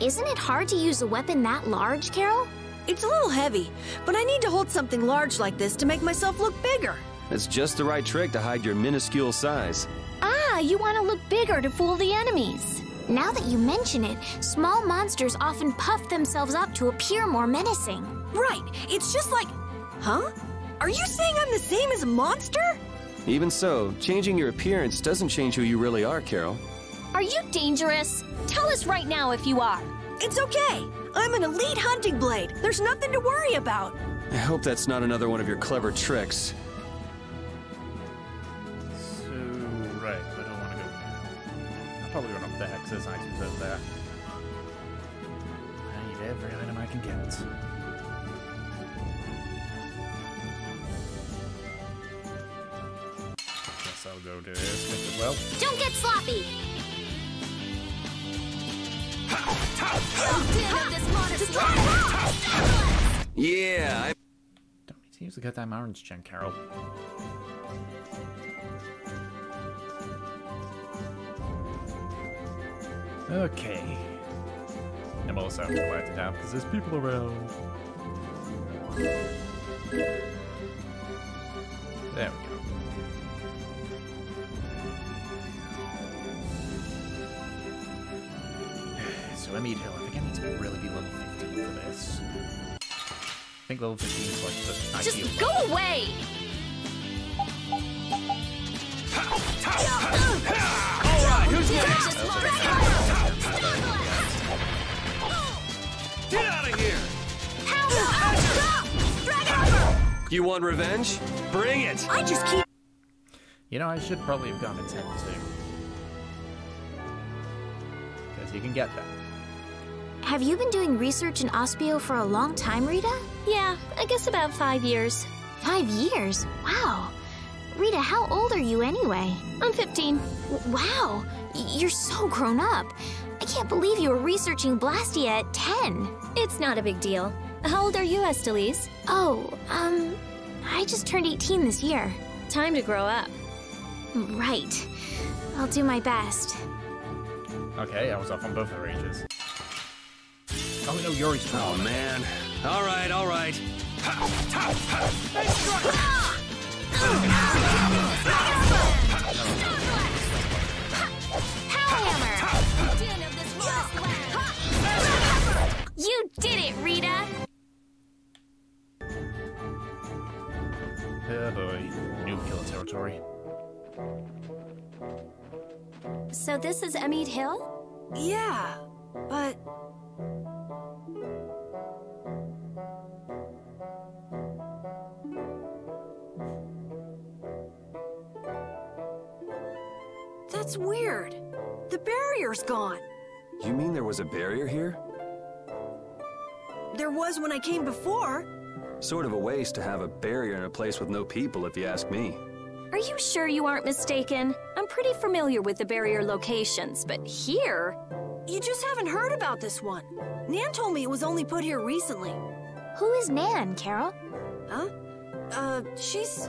Isn't it hard to use a weapon that large, Carol? It's a little heavy, but I need to hold something large like this to make myself look bigger. It's just the right trick to hide your minuscule size. Ah, you want to look bigger to fool the enemies. Now that you mention it, small monsters often puff themselves up to appear more menacing. Right, it's just like... Huh? Are you saying I'm the same as a monster? Even so, changing your appearance doesn't change who you really are, Carol. Are you dangerous? Tell us right now if you are. It's okay. I'm an elite hunting blade. There's nothing to worry about. I hope that's not another one of your clever tricks. So, right, I don't want to go now. I'll probably run up there because there's items over there. I need every item I can get. Guess I'll go do this as well. Don't get sloppy! Yeah, Don't need to use the goddamn orange gen, Carol. Okay. I'm also have to quiet it down because there's people around. There we go. So Emid Hill, I think I need to really be level 15 for this. I think level 15 is like the ideal. Just go away! Alright, who's next? Get out of here! You want revenge? Bring it! I just keep... You know, I should probably have gone to 10 too. Because you can get that. Have you been doing research in Aspio for a long time, Rita? Yeah, I guess about 5 years. 5 years? Wow. Rita, how old are you anyway? I'm 15. Wow, you're so grown up. I can't believe you were researching Blastia at 10. It's not a big deal. How old are you, Estelise? Oh, I just turned 18 this year. Time to grow up. Right. I'll do my best. Okay, I was off on both the ranges. Oh no, Yuri's tall. Oh man. Alright, alright. You did it, Rita! Oh boy, new killer territory. So this is Emid Hill? Yeah, but... That's weird. The barrier's gone. You mean there was a barrier here? There was when I came before. Sort of a waste to have a barrier in a place with no people, if you ask me. Are you sure you aren't mistaken? I'm pretty familiar with the barrier locations, but here... You just haven't heard about this one. Nan told me it was only put here recently. Who is Nan, Carol? Huh? She's...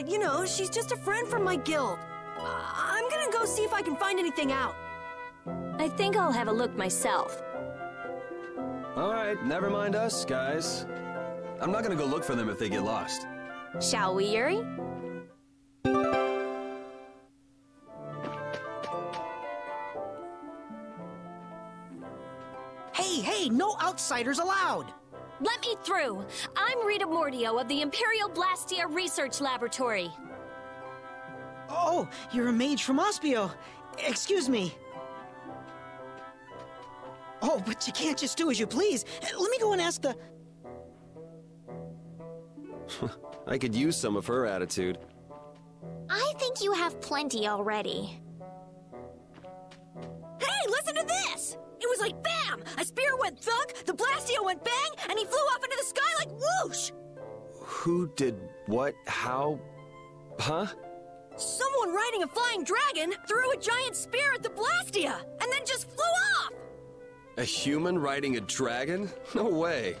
you know, she's just a friend from my guild. I'm gonna go see if I can find anything out. I think I'll have a look myself. Alright, never mind us, guys. I'm not gonna go look for them if they get lost. Shall we, Yuri? Hey, no outsiders allowed! Let me through! I'm Rita Mordio of the Imperial Blastia Research Laboratory. Oh, you're a mage from Aspio. Excuse me. Oh, but you can't just do as you please. Let me go and ask the... I could use some of her attitude. I think you have plenty already. Hey, listen to this! It was like bam! A spear went thunk, the Blastia went bang, and he flew off into the sky like whoosh! Who did what? How? Huh? Someone riding a flying dragon threw a giant spear at the Blastia, and then just flew off! A human riding a dragon? No way.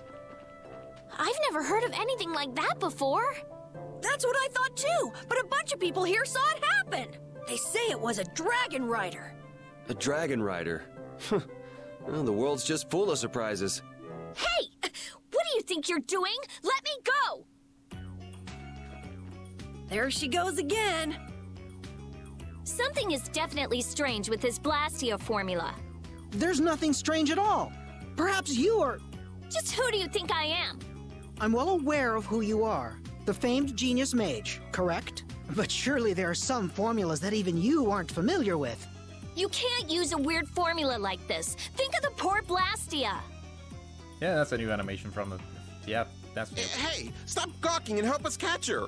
I've never heard of anything like that before. That's what I thought too, but a bunch of people here saw it happen. They say it was a dragon rider. A dragon rider? Well, the world's just full of surprises. Hey! What do you think you're doing? Let me go! There she goes again. Something is definitely strange with this Blastia formula. There's nothing strange at all. Perhaps you are... Just who do you think I am? I'm well aware of who you are. The famed genius mage, correct? But surely there are some formulas that even you aren't familiar with. You can't use a weird formula like this. Think of the poor Blastia. Yeah, that's a new animation from the... Yeah, that's new. Hey, stop gawking and help us catch her.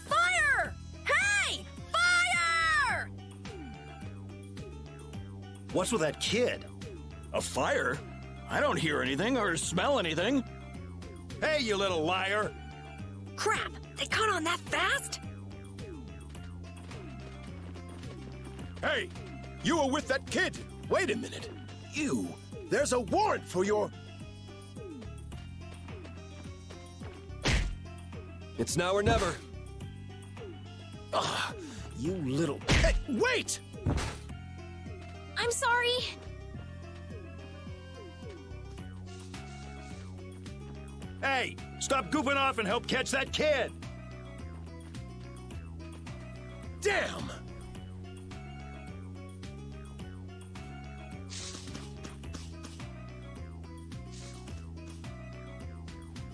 Fire! Hey! Fire! What's with that kid? A fire? I don't hear anything or smell anything. Hey, you little liar! Crap! They caught on that fast? Hey, you were with that kid. Wait a minute. There's a warrant for your... It's now or never. Ah, you little... Hey, wait! I'm sorry. Hey, stop goofing off and help catch that kid! Damn!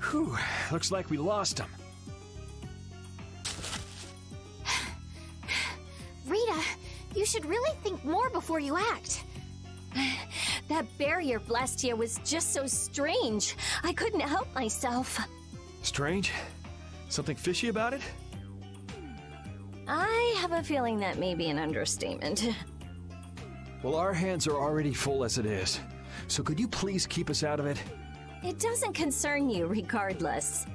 Whew, looks like we lost him. Rita, you should really think more before you act. That barrier Blastia was just so strange. I couldn't help myself. Strange? Something fishy about it? I have a feeling that may be an understatement. Well, our hands are already full as it is. So could you please keep us out of it? It doesn't concern you regardless.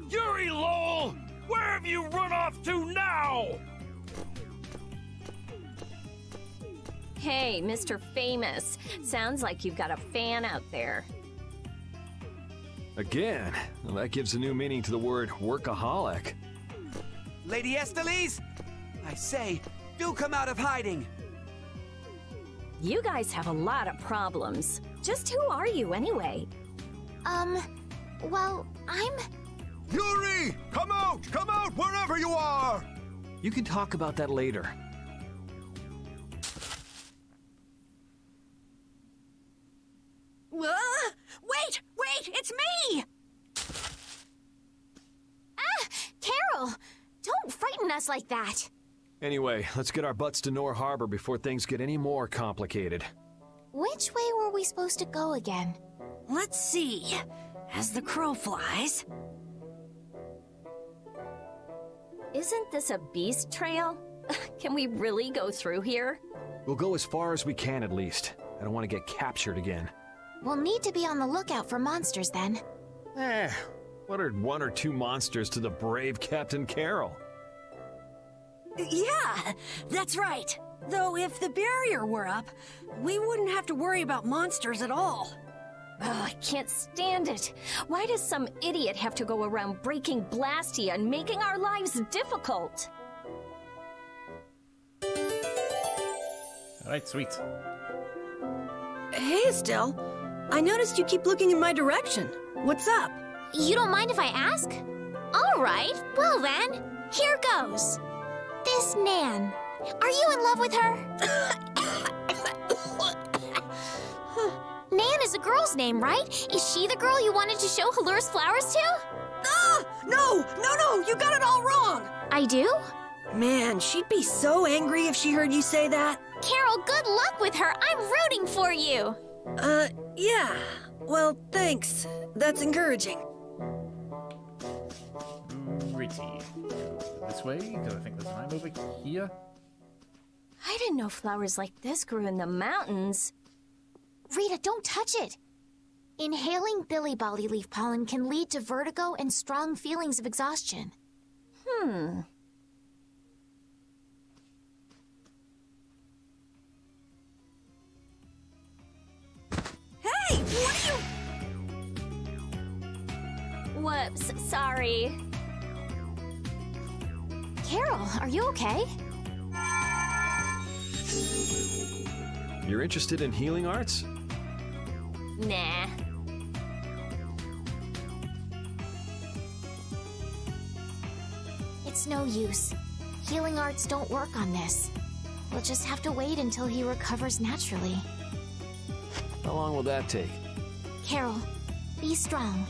Yuri Lowell! Where have you run off to now? Hey, Mr. Famous. Sounds like you've got a fan out there. Again? Well, that gives a new meaning to the word workaholic. Lady Estelise, I say, do come out of hiding. You guys have a lot of problems. Just who are you anyway? Well, I'm... Yuri! Come out, wherever you are! You can talk about that later. Wait! It's me! Ah! Carol! Don't frighten us like that. Anyway, let's get our butts to Nor Harbor before things get any more complicated. Which way were we supposed to go again? Let's see. As the crow flies. Isn't this a beast trail? Can we really go through here? We'll go as far as we can at least. I don't want to get captured again. We'll need to be on the lookout for monsters then. What are one or two monsters to the brave Captain Carol? Yeah, that's right. Though if the barrier were up, we wouldn't have to worry about monsters at all. Oh, I can't stand it. Why does some idiot have to go around breaking Blastia and making our lives difficult? Alright, sweet. Hey, Estelle. I noticed you keep looking in my direction. What's up? You don't mind if I ask? All right, well then, here goes. This Nan, are you in love with her? Nan is a girl's name, right? Is she the girl you wanted to show Halur's flowers to? Ah! No! You got it all wrong! I do? Man, she'd be so angry if she heard you say that. Carol, good luck with her. I'm rooting for you. Yeah. Well, thanks. That's encouraging. Righty. This way, because I think there's an eye over here. I didn't know flowers like this grew in the mountains. Rita, don't touch it. Inhaling Billy Bolly leaf pollen can lead to vertigo and strong feelings of exhaustion. Hey, what are you... Whoops, sorry. Carol, are you okay? You're interested in healing arts? Nah. It's no use. Healing arts don't work on this. We'll just have to wait until he recovers naturally. How long will that take? Carol, be strong.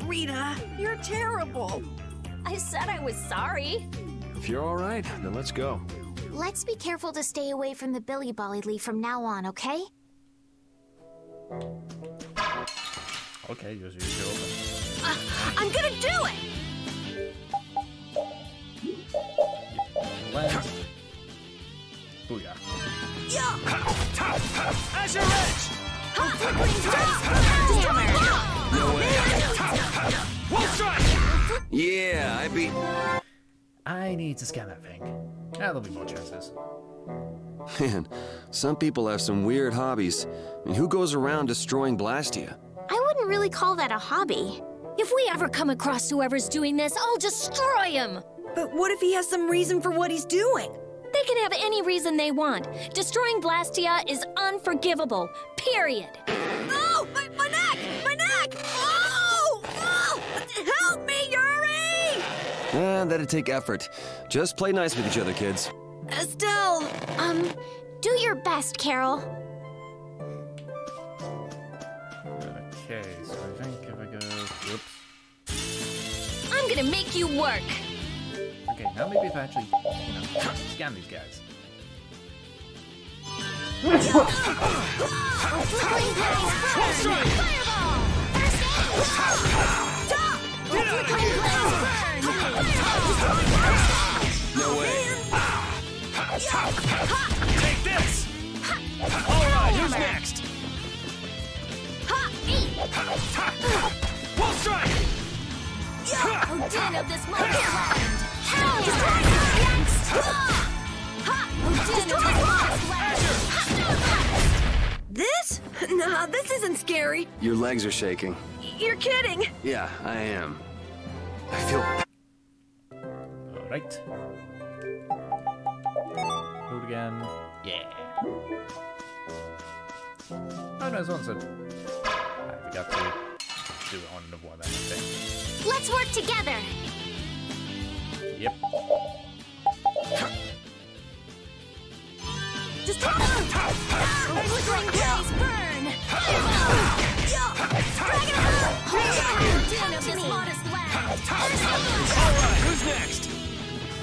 Rita, you're terrible. I said I was sorry. If you're all right, then let's go. Let's be careful to stay away from the Billy Bolly Leaf from now on, okay? Okay, just use your open. I'm gonna do it! Lens. Booyah. Azure Edge! No way. Wolf Strike! Yeah, I beat... I need to scan that thing. There'll be more chances. Man, some people have some weird hobbies. I mean, who goes around destroying Blastia? I wouldn't really call that a hobby. If we ever come across whoever's doing this, I'll destroy him! But what if he has some reason for what he's doing? They can have any reason they want. Destroying Blastia is unforgivable. Period. Oh! My neck! My neck! Oh! Oh! Help me, Yuri! That'd take effort. Just play nice with each other, kids. Estelle! Do your best, Carol. Okay, so I think if I go... Whoops. I'm gonna make you work. Okay, now maybe if I actually, scan these guys. No way. Take this! Alright, who's next? Wolf Strike! Odin of this monster land! This? Nah, this isn't scary. Your legs are shaking. You're kidding. Yeah, I am. I feel... Alright. Load again. Yeah. Oh no, someone said... I forgot to do it on the one that thing. Let's work together. Yep. Just flickering blaze burn! Odin of this modest land! Alright, who's next?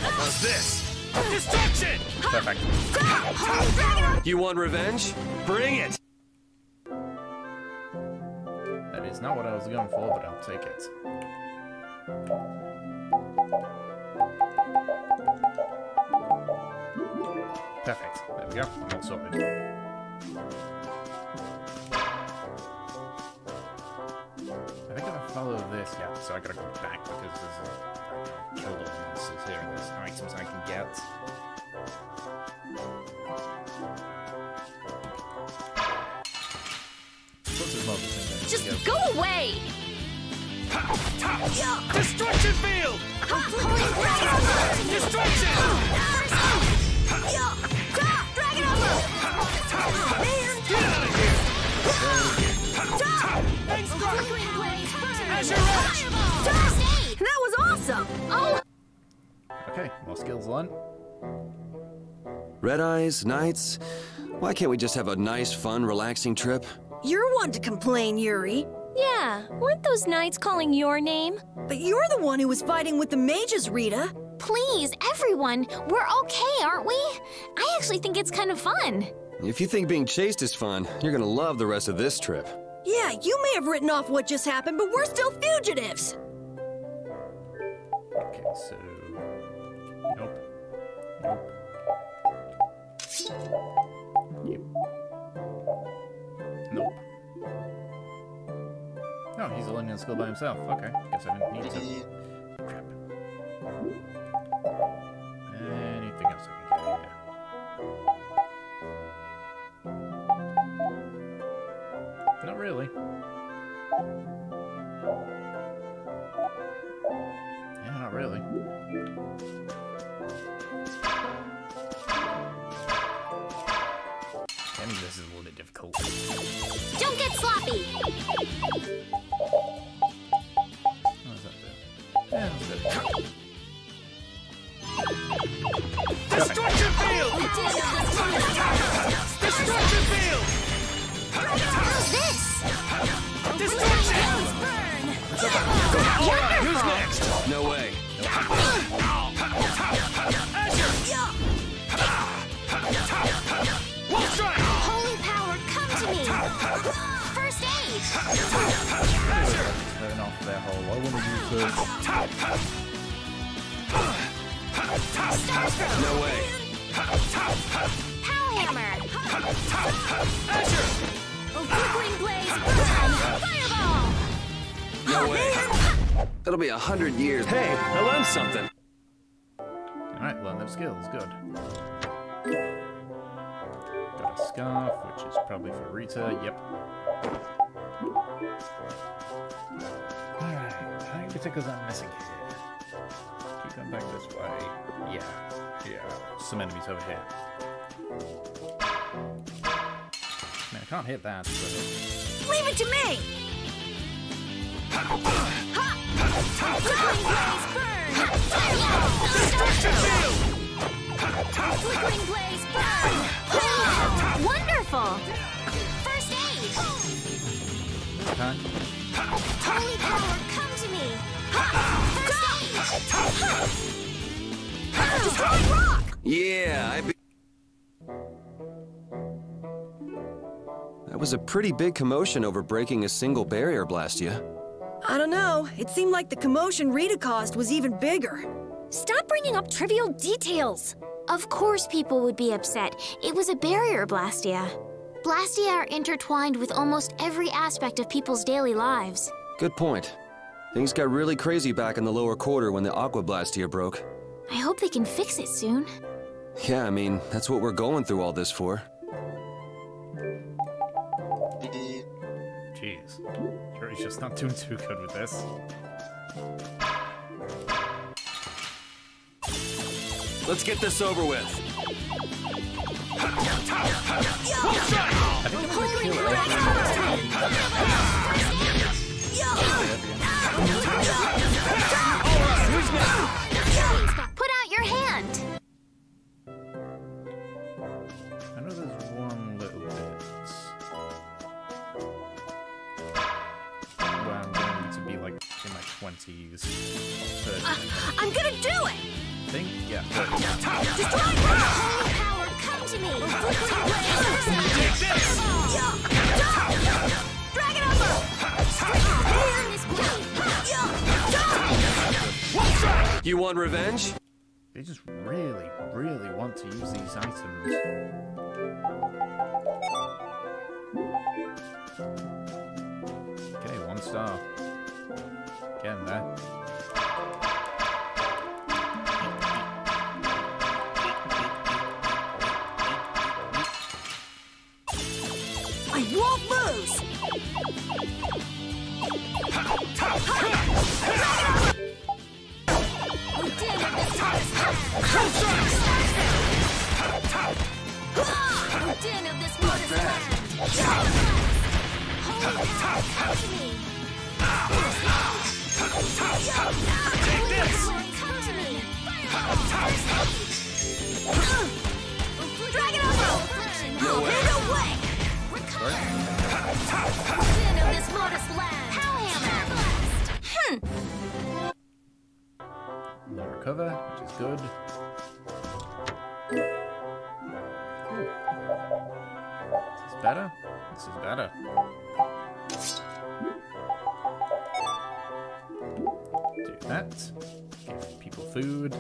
How's this? Destruction! Perfect. You want revenge? Bring it! That is not what I was going for, but I'll take it. Perfect. There we go. I'm all sorted. I think if I follow this, yeah, so I gotta go back because there's a kill those monsters here and there's items I can get. Just go away! Destruction field! Destruction! That was awesome! Oh! Okay, more skills learned. Red Eyes, Knights. Why can't we just have a nice, fun, relaxing trip? You're one to complain, Yuri. Yeah, weren't those knights calling your name? But you're the one who was fighting with the mages, Rita. Please, everyone, we're okay, aren't we? I actually think it's kind of fun. If you think being chased is fun, you're gonna love the rest of this trip. Yeah, you may have written off what just happened, but we're still fugitives. Okay, so... Nope. Nope. Yep. Nope. Oh, he's learning a skill by himself. Okay, guess I didn't need to. Crap. Anything else I can get here? Not really. Yeah, not really. sloppy. What does that do? Yeah, that's good. Destruction field! Destruction field! How's this? Destruction! Alright, who's next? No way. Holy power, come to me! First aid! Turn off their hole. I want to use this. No way. Power hammer! Flickering blaze, burn! Fireball! No way. That'll be 100 years. Hey, I learned something. Alright, learn those skills. Good. Got a scarf, which is probably for Rita. Yep. Alright, how many particulars I'm missing here? Keep going back this way. Yeah. Some enemies over here. Man, I can't hit that. So. Leave it to me! Flickering blaze, burn! Destruction field! Flickering blaze, burn! Wonderful! First aid! Okay. Holy power, come to me! First aid! Destroy rock! Yeah, That was a pretty big commotion over breaking a single barrier, Blastia. I don't know. It seemed like the commotion Rita caused was even bigger. Stop bringing up trivial details! Of course people would be upset. It was a barrier, Blastia. Blastia are intertwined with almost every aspect of people's daily lives. Good point. Things got really crazy back in the lower quarter when the Aqua Blastia broke. I hope they can fix it soon. Yeah, I mean, that's what we're going through all this for. Jeez. Sure, he's just not doing too good with this. Let's get this over with. I think I'm gonna kill Put out your hand! I know there's one little bit where I'm going to be like in my 20s or 30s. I'm gonna do it! I think? Yeah. Destroy rock! Holy power, come to me! Flickering blaze, Take this! drag it over! Burn this blade! You want revenge? They just really, really want to use these items. Okay, 1 star. Getting there. I won't lose! Din of this mortis land! Holy power, come to me! Take this! Come to me! Drag it over! No way. Get away! Din of this mortis land! Power hammer! No recover, which is good. Ooh. This is better. This is better. Do that. Give people food.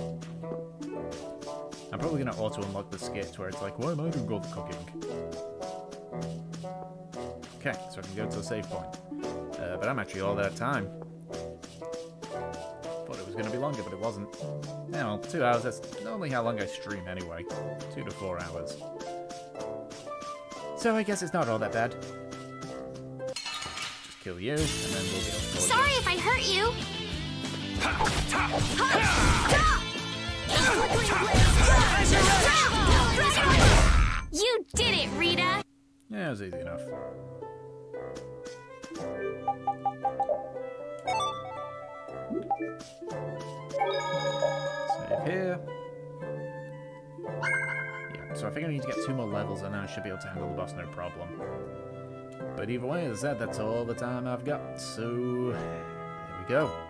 I'm probably going to auto-unlock the skit where it's like, why am I doing all the cooking? Okay, so I can go to the save point. But I'm actually all out of time. Thought it was going to be longer, but it wasn't. Yeah, well, 2 hours, that's normally how long I stream anyway. 2 to 4 hours. So I guess it's not all that bad. Just kill you, and then we'll be able to go Sorry if I hurt you! You did it, Rita! Yeah, it was easy enough. Save here. Yeah, so I think I need to get 2 more levels and then I should be able to handle the boss no problem. But either way, as I said, that's all the time I've got, so there we go.